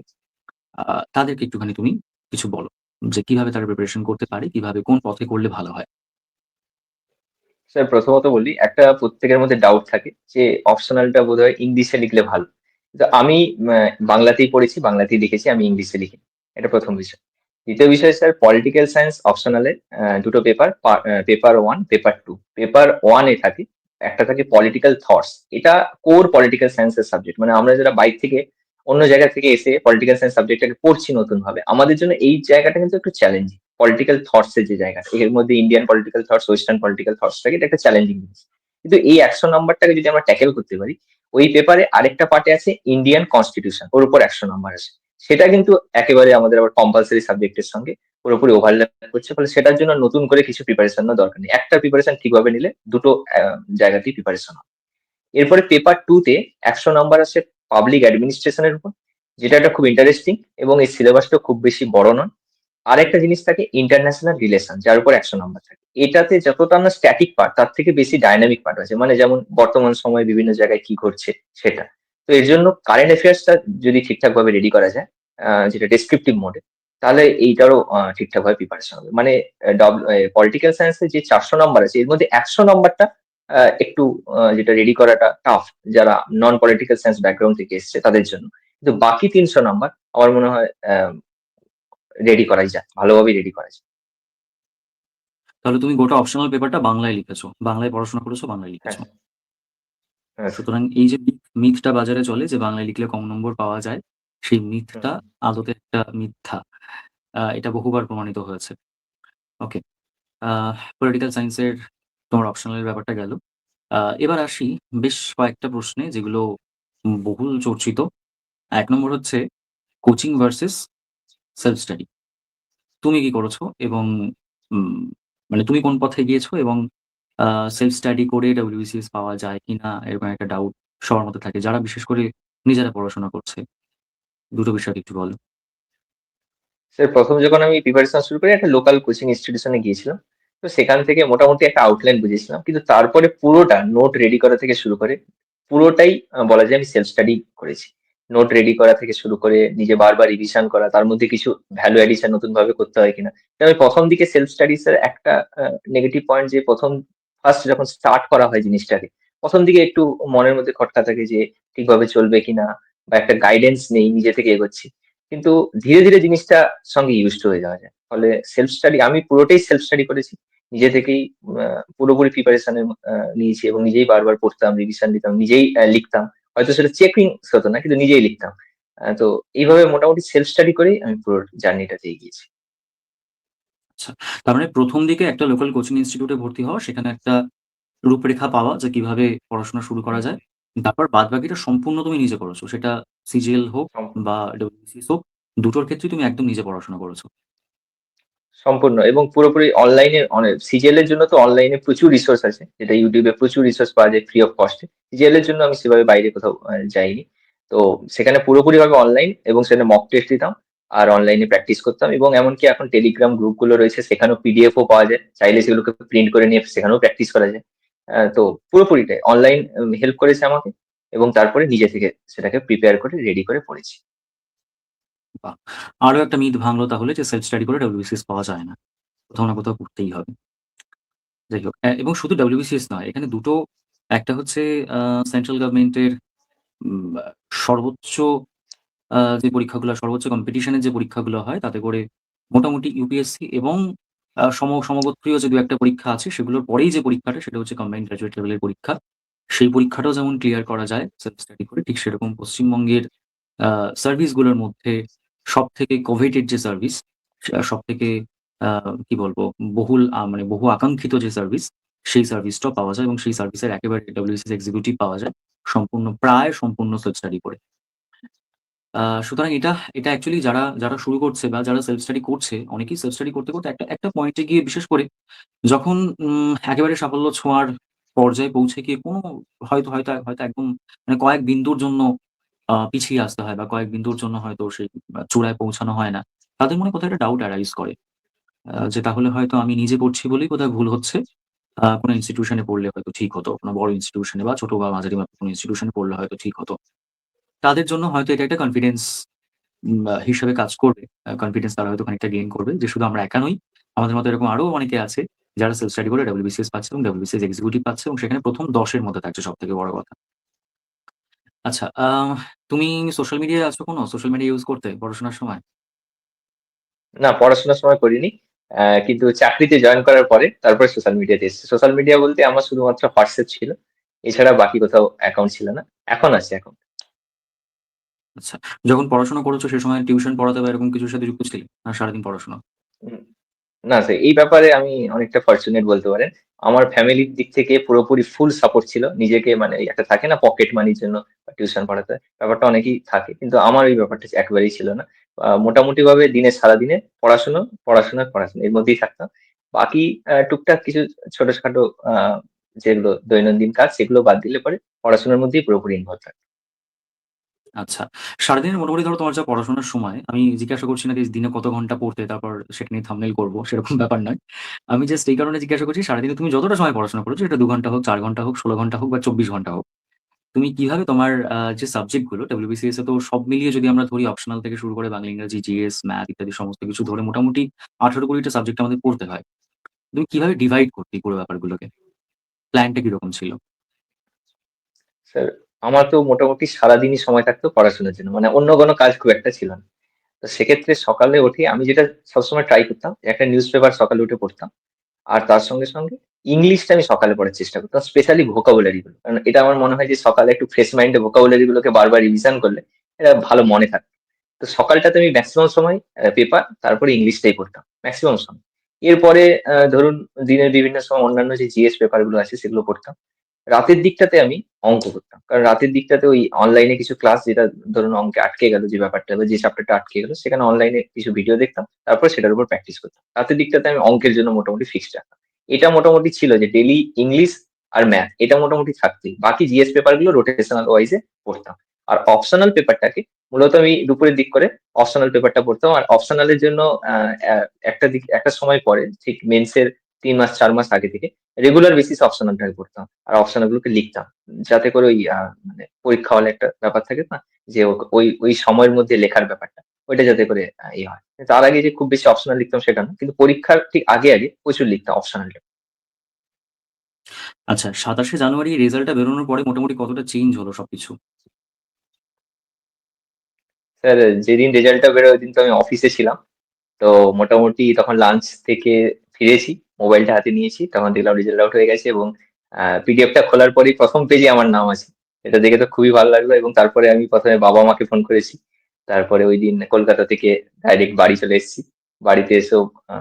আ তাদেরকে একটুখানি তুমি কিছু বলো। যে কিভাবে তারা প্রিপারেশন করতে পারে, কিভাবে কোন পথে করলে ভালো হয়? স্যার প্রথমত বলি, একটা প্রত্যেকের মধ্যে ডাউট থাকে যে অপশনালটা বোধহয় ইংলিশে লিখলে ভালো, কিন্তু আমি বাংলাতেই পড়েছি, বাংলাতেই লিখেছি, আমি ইংলিশে লিখি। এটা প্রথম বিষয়। দ্বিতীয় বিষয় স্যার, পলিটিক্যাল সায়েন্স অপশনালে দুটো পেপার, পেপার 1, পেপার 2। পেপার 1 এ থাকে, একটা থাকে পলিটিক্যাল থটস, এটা কোর পলিটিক্যাল সায়েন্সের সাবজেক্ট, মানে আমরা যারা বাইরে থেকে অন্য জায়গা থেকে এসে পলিটিক্যাল সায়েন্স সাবজেক্টটাকে পড়ছি নতুন ভাবে, আমাদের জন্য এই জায়গাটা কিন্তু একটু চ্যালেঞ্জিং। পলিটিক্যাল থটস এর যে জায়গাটা, এর মধ্যে Indian political thoughts, western political thoughts থাকে, এটা একটা চ্যালেঞ্জিং জিনিস। কিন্তু এই 100 নাম্বারটাকে যদি আমরা ট্যাকেল করতে পারি, ওই পেপারে আরেকটা পার্টে আছে ইন্ডিয়ান কনস্টিটিউশন, ওর উপর 100 নম্বর আছে। সেটা কিন্তু একেবারে আমাদের আবার কম্পালসারি সাবজেক্টের সঙ্গে পুরোপুরি ওভারল্যাপ করছে, ফলে সেটার জন্য নতুন করে কিছু প্রিপারেশন নেওয়ার দরকার নেই। একটা প্রিপারেশন ঠিকভাবে নিলে দুটো জায়গাতেই প্রিপারেশন হবে। এরপরে পেপার 2 তে 100 নম্বর আছে পাবলিক অ্যাডমিনিস্ট্রেশনের উপর, যেটা একটা খুব ইন্টারেস্টিং, এবং এই সিলেবাসটা খুব বেশি বড় নয়। আরেকটা জিনিস থাকে ইন্টারন্যাশনাল রিলেশন, যার উপর 100 নম্বর থাকে। এটাতে যতটা না স্ট্যাটিক পার্ট, তার থেকে বেশি ডাইনামিক পার্ট আছে, মানে যেমন বর্তমান সময়ে বিভিন্ন জায়গায় কি ঘটছে সেটা। তো এর জন্য কারেন্ট অ্যাফেয়ার্সটা যদি ঠিকঠাক ভাবে রেডি করা যায়, যেটা ডেসক্রিপটিভ মোডে, তাহলে এইটারও ঠিকঠাক ভাবে প্রিপারেশন হবে। মানে পলিটিক্যাল সায়েন্সে যে 400 নম্বর আছে, এর মধ্যে 100 নম্বরটা একটু যেটা রেডি করাটা টাফ, যারা নন পলিটিক্যাল সায়েন্স ব্যাকগ্রাউন্ড থেকে এসছে তাদের জন্য। কিন্তু বাকি 300 নম্বর আমার মনে হয় রেডি করাই যায়, ভালোভাবেই রেডি করা যায়। তাহলে তুমি গোটা অপশনাল পেপারটা বাংলায় লিখেছো, বাংলায় পড়াশোনা করেছো, বাংলায় হ্যাঁ, লিখেছো। হ্যাঁ, সুতরাং এই যে মিথটা বাজারে চলে যে বাংলায় লিখলে কম নম্বর পাওয়া যায়, সেই হুম, মিথটা আদতে একটা মিথ্যা। এটা বহুবার প্রমাণিত হয়েছে। ওকে, পলিটিক্যাল সায়েন্সের তোমার অপশনাল ব্যাপারটা গেল। এবার আসি বেশ কয়েকটা প্রশ্নে যেগুলো বহুল চর্চিত। ১ নম্বর হচ্ছে কোচিং ভার্সেস সেলফ স্টাডি। তুমি কি করেছো? এবং উম মানে তুমি কোন পথে গিয়েছো? এবং আ সেলফ স্টাডি করে WBCS পাওয়া যায় কিনা এরকম একটা ডাউট সবার মধ্যে থাকে। যারা বিশেষ করে নিজেরা পড়াশোনা করছে। দুটো বিষয় একটু বলো। স্যার প্রথম যখন আমি প্রিপারেশন শুরু করি একটা লোকাল কোচিং ইনস্টিটিউশনে গিয়েছিলাম। তো সেখান থেকে মোটামুটি একটা আউটলাইন বুঝেছিলাম, কিন্তু তারপরে পুরোটা নোট রেডি করা থেকে শুরু করে পুরোটাই বলা যায় আমি সেলফ স্টাডি করেছি। নোট রেডি করা থেকে শুরু করে নিজে বারবার রিভিশন করা, তার মধ্যে কিছু ভ্যালু এডিশন নতুন ভাবে করতে হয় কিনা। আমি প্রথম দিকে সেলফ স্টাডিজ এর একটা নেগেটিভ পয়েন্ট, যে প্রথম ফার্স্ট যখন স্টার্ট করা হয় জিনিসটাকে, প্রথম দিকে একটু মনের মধ্যে খটকা থাকে যে ঠিকভাবে চলবে কিনা, বা একটা গাইডেন্স নেই, নিজে থেকে এগোচ্ছি। কিন্তু ধীরে, ধীরে জিনিসটা সঙ্গে ইউজড হয়ে যাওয়া যায়। ফলে সেলফ স্টাডি আমি পুরোটাই সেলফ স্টাডি করেছি। নিজে থেকেই পুরোপুরি প্রিপারেশন নিয়েছি, এবং নিজেই বারবার পড়তাম, রিভিশন দিতাম, নিজেই লিখতাম। হয়তো সেটা চেকিং হতো না, কিন্তু নিজেই লিখতাম। তো এইভাবে মোটামুটি সেলফ স্টাডি করেই আমি পুরো জার্নিটাতে এগিয়েছি। আচ্ছা। তার মানে ১ম দিকে একটা লোকাল কোচিং ইনস্টিটিউটে ভর্তি হওয়া, সেখানে একটা রূপরেখা পাওয়া যে কিভাবে পড়াশোনা শুরু করা হুম, যায়। তারপর বাদবাকিটা সম্পূর্ণ তুমি নিজে করেছো। সেটা CGL হোক সম- বা WBCS হোক, দুটোর ক্ষেত্রেই তুমি একদম নিজে পড়াশোনা করেছো। সম্পূর্ণ এবং পুরোপুরি অনলাইনে, অনেক সিজিএল এর জন্য তো অনলাইনে প্রচুর রিসোর্স আছে, যেটা ইউটিউবে প্রচুর রিসোর্স পাওয়া যায় ফ্রি অফ কস্টে। সিজিএল এর জন্য আমি সেভাবে বাইরে কোথাও যাইনি। তো সেখানে পুরোপুরি ভাবে অনলাইন, এবং সেখানে মক টেস্ট দিতাম আর অনলাইনে প্র্যাকটিস করতাম। এবং এমনকি এখন টেলিগ্রাম গ্রুপ গুলো রয়েছে, সেখানেও পিডিএফও পাওয়া যায়, চাইলে সেগুলোকে প্রিন্ট করে নিয়ে সেখানেও প্র্যাকটিস করা যায়। তো পুরোপুরিটাই অনলাইন হেল্প করেছে আমাকে, এবং তারপরে নিজে থেকে সেটাকে প্রিপেয়ার করে রেডি করে পড়েছি। বাহ! আরো একটা মিথ ভাঙলো তাহলে যে সেলফ স্টাডি করে WBCS পাওয়া যায় না। কোথাও না কোথাও করতেই হবে। যাই হোক, এবং শুধু WBCS নয়, এখানে দুটো, একটা হচ্ছে আ সেন্ট্রাল গভর্নমেন্টের উম আ সর্বোচ্চ যে পরীক্ষাগুলো, সর্বোচ্চ কম্পিটিশন এর যে পরীক্ষাগুলো হয় তাতে করে মোটামুটি ইউপিএসসি এবং সমগোত্রীয় যে ২-১ টা পরীক্ষা আছে সেগুলোর পরেই যে পরীক্ষাটা সেটা হচ্ছে কম্বাইন্ড গ্র্যাজুয়েট লেভেলের পরীক্ষা। সেই পরীক্ষাটাও যেমন ক্লিয়ার করা যায় সেলফ স্টাডি করে, ঠিক সেরকম পশ্চিমবঙ্গের আ সার্ভিসগুলোর মধ্যে সবথেকে কোভেটেড যে সার্ভিস, সবথেকে আ কি বলবো, মানে বহু আকাঙ্ক্ষিত যে সার্ভিস, সেই সার্ভিসটাও পাওয়া যায় এবং সেই সার্ভিসের একেবারে WBCS এক্সিকিউটিভ পাওয়া যায় প্রায় সম্পূর্ণ সেলফ স্টাডি করে। সুতরাং এটা অ্যাকচুয়ালি যারা শুরু করছে বা যারা সেলফ স্টাডি করছে, অনেকেই সেলফ স্টাডি করতে, করতে একটা পয়েন্টে গিয়ে, বিশেষ করে যখন একেবারে সাফল্য ছোঁয়ার পর্যায়ে পৌঁছে গিয়ে কোনো হয়তো একদম মানে কয়েক বিন্দুর জন্য পিছিয়ে আসতে হয় বা কয়েক বিন্দুর জন্য হয়তো সেই চূড়ায় পৌঁছানো হয় না। তাদের মনে কোথাও একটা ডাউট অ্যারাইজ করে। যে তাহলে হয়তো আমি নিজে পড়ছি বলেই বোধহয় ভুল হচ্ছে। কোনো ইনস্টিটিউশনে পড়লে হয়তো ঠিক হতো। কোনো বড় ইনস্টিটিউশনে বা ছোট বা মাঝারি মাপের কোনো ইনস্টিটিউশনে পড়লে হয়তো ঠিক হতো। তাদের জন্য হয়তো এটা একটা কনফিডেন্স হিসেবে কাজ করবে। কনফিডেন্স তারা হয়তো খানিকটা গেইন করবে যে শুধু আমরা একা নই। আমাদের মতো এরকম আরো অনেকে আছে যারা সেলফ স্টাডি করে WBCS পাচ্ছে এবং WBCS এক্সিকিউটিভ পাচ্ছে এবং সেখানে ১ম ১০ এর মধ্যে থাকছে, সবথেকে বড় কথা। আচ্ছা, তুমি সোশ্যাল মিডিয়ায় আছো কোনো? সোশ্যাল মিডিয়া ইউজ করতে পড়াশোনার সময়? না, পড়াশোনার সময় করিনি। কিন্তু চাকরিতে জয়েন করার পরে তারপরে সোশ্যাল মিডিয়াতে এসেছি। সোশ্যাল মিডিয়া বলতে আমার শুধুমাত্র হোয়াটসঅ্যাপ ছিল। এছাড়া বাকি কোথাও অ্যাকাউন্ট ছিল না। এখন আছে এখন। আচ্ছা। যখন পড়াশোনা করেছো সে সময় টিউশন পড়াতে বা এরকম কিছুর সাথে যুক্ত ছিলে? না সারাদিন পড়াশোনা? না স্যার, এই ব্যাপারে আমি অনেকটা ফরচুনেট বলতে পারেন। আমার ফ্যামিলির দিক থেকে পুরোপুরি ফুল সাপোর্ট ছিল। নিজেকে মানে এই একটা থাকে না পকেট মানির জন্য টিউশন পড়াতে, ব্যাপারটা অনেকেই থাকে। কিন্তু আমার ওই ব্যাপারটা একেবারেই ছিল না। মোটামুটি ভাবে সারাদিনে পড়াশুনো, পড়াশোনা, পড়াশোনা এর মধ্যেই থাকতাম। বাকি টুকটাক কিছু ছোটখাটো আ যেগুলো দৈনন্দিন কাজ সেগুলো বাদ দিলে পরে পড়াশোনার মধ্যেই পুরোপুরি ইনভলভ থাকতাম। আচ্ছা। সারাদিনের মোটামুটি ধরো তোমার যা পড়াশোনার সময়, আমি জিজ্ঞাসা করছি না যে দিনে কত ঘন্টা পড়তে তারপর সেটা নিয়ে থাম্বনেইল করব, সেরকম ব্যাপার নয়। আমি জাস্ট এই কারণে জিজ্ঞাসা করছি সারাদিনে তুমি যতটা সময় পড়াশোনা করেছো, সেটা ২ ঘন্টা হোক, ৪ ঘন্টা হোক, ১৬ ঘন্টা হোক বা ২৪ ঘন্টা হোক। তুমি কিভাবে তোমার যে সাবজেক্ট গুলো WBCS এ তো সব মিলিয়ে যদি আমরা ধরি অপশনাল থেকে শুরু করে বাংলা, ইংরেজি, জিএস, ম্যাথ ইত্যাদি সমস্ত কিছু ধরে মোটামুটি ১৮-২০ টা সাবজেক্ট আমাদের পড়তে হয়। তুমি কিভাবে ডিভাইড করতে এই পুরো ব্যাপারগুলোকে? প্ল্যানটা কিরকম ছিল? স্যার, আমার তো মোটামুটি সারাদিনই সময় থাকতো পড়াশোনার জন্য। মানে অন্য কোনো কাজ খুব একটা ছিল না। তো সেক্ষেত্রে সকালে উঠে আমি যেটা সবসময় ট্রাই করতাম, একটা নিউজ পেপার সকালে উঠে পড়তাম। আর তার সঙ্গে ইংলিশটা আমি সকালে পড়ার চেষ্টা করতাম। স্পেশালি ভোকাবুলারি গুলো। কারণ এটা আমার মনে হয় যে সকালে একটু ফ্রেশ মাইন্ডে ভোকাবুলারি গুলোকে বারবার রিভিশন করলে এটা ভালো মনে থাকে। তো সকালটাতে আমি ম্যাক্সিমাম সময় পেপার, তারপরে ইংলিশটাই পড়তাম ম্যাক্সিমাম সময়। এরপরে ধরুন দিনের বিভিন্ন সময় অন্যান্য যে জিএস পেপার গুলো আছে সেগুলো পড়তাম। রাতের দিকটাতে আমি অঙ্ক করতাম। কারণ রাতের দিকটাতে ওই অনলাইনে কিছু ক্লাস, যেটা ধরুন অঙ্কে আটকে গেল যে ব্যাপারটা বা যে চ্যাপ্টারটা আটকে গেল, সেখানে অনলাইনে কিছু ভিডিও দেখতাম। তারপর সেটার উপর প্র্যাকটিস করতাম। রাতের দিকটাতে আমি অঙ্কের জন্য মোটামুটি ফিক্সড রাখতাম। এটা মোটামুটি ছিল যে ডেইলি ইংলিশ আর ম্যাথ এটা মোটামুটি থাকতই। বাকি জিএস পেপার গুলো রোটেশনাল ওয়াইজ এ পড়তাম। আর অপশনাল পেপারটাকে মূলত আমি দুপুরের দিক করে অপশনাল পেপারটা পড়তাম। আর অপশনাল এর জন্য আ অ্যা একটা সময় পরে ঠিক মেন্সের ৩ মাস ৪ মাস আগে থেকে রেগুলার বেসিস অপশনালটাকে পড়তাম। আর অপশনাল গুলোকে লিখতাম। যাতে করে ওই মানে পরীক্ষা হলে একটা ব্যাপার থাকে না? যে ওই সময়ের মধ্যে লেখার ব্যাপারটা, ওইটা যাতে করে ইয়ে হয়। তার আগে যে খুব বেশি অপশনাল লিখতাম সেটা না। কিন্তু পরীক্ষার ঠিক আগে প্রচুর লিখতাম অপশনালটা। আচ্ছা, ২৭শে জানুয়ারি রেজাল্টটা বেরোনোর পরে মোটামুটি কতটা চেঞ্জ হলো সবকিছু? স্যার, যেদিন রেজাল্টটা বেরোয় ওইদিন তো আমি অফিসে ছিলাম। তো মোটামুটি তখন লাঞ্চ থেকে ফিরেছি, মোবাইলটা হাতে নিয়েছি। তখন দেখলাম রেজাল্ট আউট হয়ে গেছে এবং পিডিএফটা খোলার পরেই ১ম পেজে আমার নাম আছে। এটা দেখে তো খুবই ভালো লাগলো এবং তারপরে আমি ১ম এ বাবা-মাকে ফোন করেছি। তারপরে ঐদিন কলকাতা থেকে ডাইরেক্ট বাড়ি চলে এসেছি। বাড়িতে এসেও আ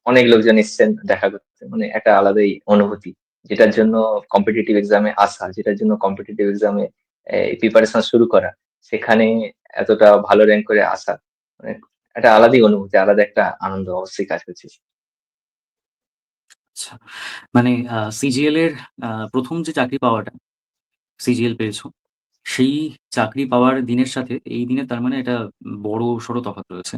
অনেক লোকজন এসেছেন দেখা করতে। মানে একটা আলাদাই অনুভূতি। যেটার জন্য কম্পিটিটিভ এক্সামে আসা, যেটার জন্য কম্পিটিটিভ এক্সামে প্রিপারেশন শুরু করা, সেখানে এতটা ভালো র‍্যাংক করে আসা, মানে একটা আলাদাই অনুভূতি, আলাদা একটা আনন্দ অবশ্যই কাজ করছে। আচ্ছা। মানে সিজিএল এর ১ম যে চাকরি পাওয়াটা, সিজিএল পেয়েছো। সেই চাকরি পাওয়ার দিনের সাথে এই দিনের তার মানে এটা বড়সড় তফাৎ রয়েছে।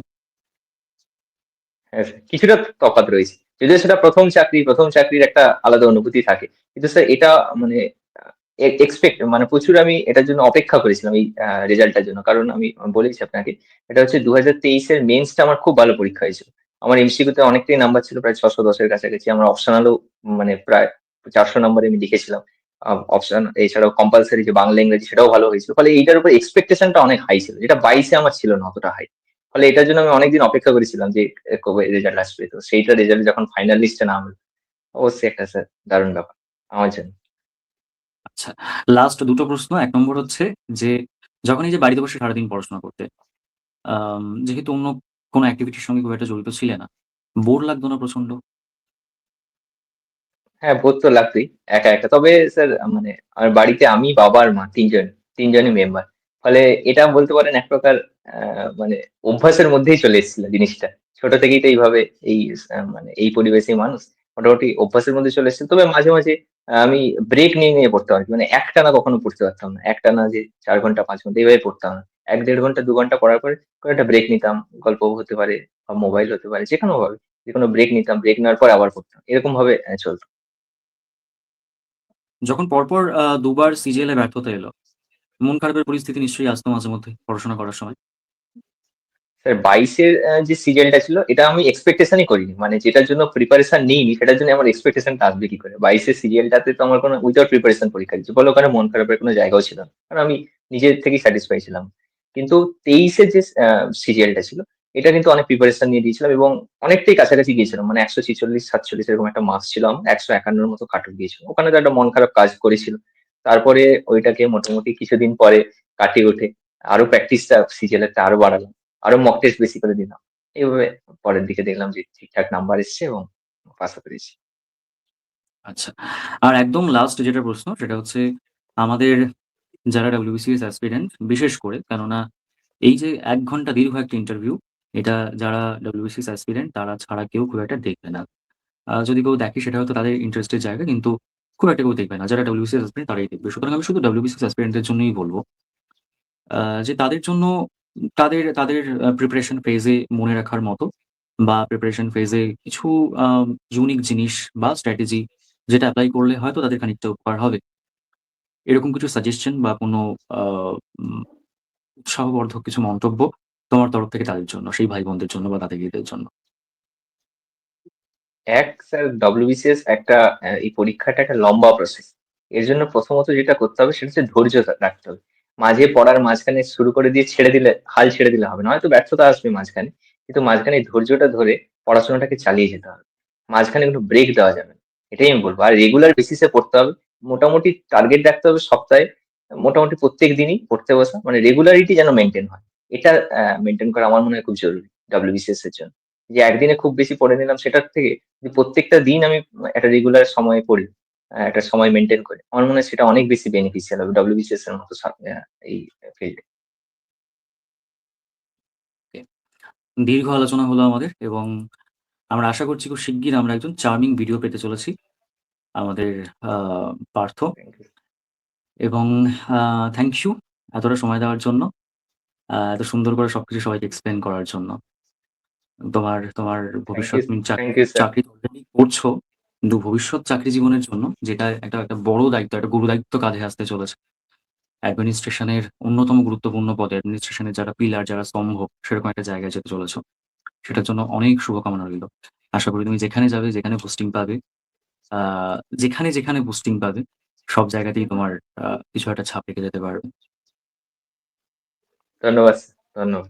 হ্যাঁ, স্যার, কিছুটা তফাৎ রয়েছে। যদিও সেটা ১ম চাকরির একটা আলাদা অনুভূতি থাকে। কিন্তু স্যার এটা মানে আ এক্সপেক্ট মানে প্রচুর আমি এটার জন্য অপেক্ষা করেছিলাম এই রেজাল্টটার জন্য। কারণ আমি বলেছি আপনাকে, এটা হচ্ছে ২০২৩ এর মেইনসটা আমার খুব ভালো পরীক্ষা হয়েছিল। আমার এমসিকিউ তে অনেকটাই নাম্বার ছিল, প্রায় ৬১০ এর কাছাকাছি। আমার অপশনালও মানে প্রায় ৪০০ নাম্বারে আমি লিখেছিলাম। অপশন এছাড়াও কম্পালসরি যে বাংলা, ইংরেজি সেটাও ভালো হয়েছিল। ফলে এইটার উপর এক্সপেকটেশনটা অনেক হাই ছিল। যেটা ২২ এ আমার ছিল না অতটা হাই। ফলে এটার জন্য আমি অনেকদিন অপেক্ষা করেছিলাম যে কবে রেজাল্ট আসবে। তো সেইটা রেজাল্ট যখন ফাইনাল লিস্টে নাম এলো, অবশ্যই একটা স্যার দারুণ ব্যাপার আমার জন্য। আচ্ছা, লাস্ট ২ টো প্রশ্ন। ১ নম্বর হচ্ছে যে, যখন এই যে বাড়িতে বসে সারাদিন পড়াশোনা করতে, যেহেতু অন্য কোনো এক্টিভিটির সঙ্গে খুব একটা জড়িত ছিলে না, বোর লাগতো না প্রচন্ড? হ্যাঁ, বোর তো লাগতই একা। তবে স্যার মানে আমার বাড়িতে আমি, বাবা আর মা ৩ জনই মেম্বার। ফলে এটা বলতে পারেন এক প্রকার মানে অভ্যাসের মধ্যেই চলে এসেছিল জিনিসটা। ছোট থেকেই তো এইভাবে এই মানে এই পরিবেশেই মানুষ। মোটামুটি অভ্যাসের মধ্যে চলে এসেছে। তবে মাঝে মাঝে আমি ব্রেক নিয়ে পড়তাম আরকি। মানে একটানা কখনো পড়তে পারতাম না। একটানা যে ৪ ঘন্টা ৫ ঘন্টা এভাবে পড়তাম না। ১-১.৫ ঘন্টা ২ ঘন্টা পড়ার পরে কোনো একটা ব্রেক নিতাম। গল্প হতে পারে বা মোবাইল হতে পারে, যেকোনোভাবে। যেকোনো ব্রেক নিতাম। ব্রেক নেওয়ার পর আবার পড়তাম। এরকমভাবে চলত। যখন পরপর ২ বার সিজিএল এ ব্যর্থতা এলো, মন খারাপের পরিস্থিতি নিশ্চয়ই আসতো মাঝে মধ্যে পড়াশোনা করার সময়? স্যার ২২ এর যে সিরিয়ালটা ছিল এটা আমি এক্সপেকটেশনই করিনি। মানে যেটার জন্য প্রিপারেশন নিইনি সেটার জন্য আমার এক্সপেকটেশনটা আসবে কি করে? ২২ এর সিরিয়ালটাতে তো আমার কোনো উইথআউট প্রিপারেশন পরীক্ষা দিচ্ছি। ফলে ওখানে মন খারাপের কোনো জায়গাও ছিল না। কারণ আমি নিজের থেকেই স্যাটিসফাই ছিলাম। কিন্তু ২৩ এর যে সিরিয়ালটা ছিল এটা কিন্তু অনেক প্রিপারেশন নিয়ে দিয়েছিলাম এবং অনেকটাই কাছাকাছি গিয়েছিলাম। মানে ১৪৬-৪৭ এরকম একটা মার্কস ছিল আমার। ১৫১ এর মতো কাট অফ গিয়েছিল। ওখানে তো একটা মন খারাপ কাজ করেছিল। তারপরে ওইটাকে মোটামুটি কিছুদিন পরে কাটিয়ে উঠে আরো প্র্যাকটিসটা সিজিএল এরটা আরো বাড়ালাম। আরো মক টেস্ট বেশি করে দিলাম। এইভাবে পরের দিকে দেখলাম যে ঠিকঠাক নাম্বার এসছে এবং পাসও করেছি। আচ্ছা। আর একদম লাস্ট যেটা প্রশ্ন সেটা হচ্ছে আমাদের যারা WBCS অ্যাসপিরেন্ট বিশেষ করে কেননা এই যে ১ ঘন্টা দীর্ঘ একটা ইন্টারভিউ এটা যারা WBCS অ্যাসপিরেন্ট তারা ছাড়া কেউ খুব একটা দেখবে না। যদি কেউ দেখে সেটা হয়তো তাদের ইন্টারেস্টের জায়গা কিন্তু খুব একটা কেউ দেখবে না। যারা WBCS অ্যাসপিরেন্ট তারাই দেখবে। সুতরাং আমি শুধু WBCS অ্যাসপিরেন্টদের জন্যই বলব যে তাদের জন্য তাদের প্রিপারেশন ফেজে মনে রাখার মতো বা প্রিপারেশন ফেজে কিছু আ ইউনিক জিনিস বা স্ট্র্যাটেজি যেটা এপ্লাই করলে হয়তো তাদের খানিকটা উপকার হবে। এরকম কিছু সাজেশন বা কোনো আ উম উৎসাহবর্ধক কিছু মন্তব্য তোমার তরফ থেকে তাদের জন্য, সেই ভাই-বোনদের জন্য বা দাদা-দিদিদের জন্য। স্যার WBCS একটা এই পরীক্ষাটা একটা লম্বা প্রসেস। এর জন্য প্রথমত যেটা করতে হবে সেটা হচ্ছে ধৈর্য রাখতে হবে। মাঝে পড়ার মাঝখানে শুরু করে দিয়ে ছেড়ে দিলে, হাল ছেড়ে দিলে হবে না। হয়তো ব্যর্থতা আসবে মাঝখানে। কিন্তু মাঝখানে এই ধৈর্যটা ধরে পড়াশোনাটাকে চালিয়ে যেতে হবে। মাঝখানে কোনো ব্রেক দেওয়া যাবে না। এটাই আমি বলব। আর রেগুলার বেসিস এ পড়তে হবে। মোটামুটি টার্গেট রাখতে হবে সপ্তাহে মোটামুটি প্রত্যেক দিনই পড়তে বসা। মানে রেগুলারিটি যেন মেইনটেইন হয়। এটা মেইনটেইন করা আমার মনে হয় খুব জরুরি WBCS এর জন্য। যে একদিনে খুব বেশি পড়ে নিলাম সেটার থেকে যদি প্রত্যেকটা দিন আমি একটা রেগুলার সময়ে পড়ি, একটা সময় মেইনটেইন করি, আমার মনে হয় সেটা অনেক বেশি বেনিফিশিয়াল হবে WBCS এর মতো এই ফিল্ডে। ওকে। দীর্ঘ আলোচনা হলো আমাদের এবং আমরা আশা করছি খুব শিগগির আমরা একজন চার্মিং ভিডিও পেতে চলেছি আমাদের আ পার্থ থ্যাংক ইউ। এবং আ থ্যাংক ইউ এতটা সময় দেওয়ার জন্য। এত সুন্দর করে সবকিছু সবাইকে এক্সপ্লেইন করার জন্য। তোমার তোমার থ্যাংক ভবিষ্যৎ ইউ, তুমি থ্যাংক ইউ স্যার। চাকরি অলরেডি করছো। কিন্তু ভবিষ্যৎ চাকরি জীবনের জন্য যেটা একটা বড় দায়িত্ব, একটা গুরু দায়িত্ব কাঁধে আসতে চলেছে। অ্যাডমিনিস্ট্রেশনের অন্যতম গুরুত্বপূর্ণ পদে অ্যাডমিনিস্ট্রেশনের যারা পিলার, যারা স্তম্ভ সেরকম একটা জায়গায় যেতে চলেছ। সেটার জন্য অনেক শুভকামনা রইল। আশা করি তুমি যেখানে যাবে, যেখানে পোস্টিং পাবে, আ যেখানে পোস্টিং পাবে সব জায়গাতেই তোমার কিছু একটা ছাপ রেখে যেতে পারবে। ধন্যবাদ স্যার। ধন্যবাদ।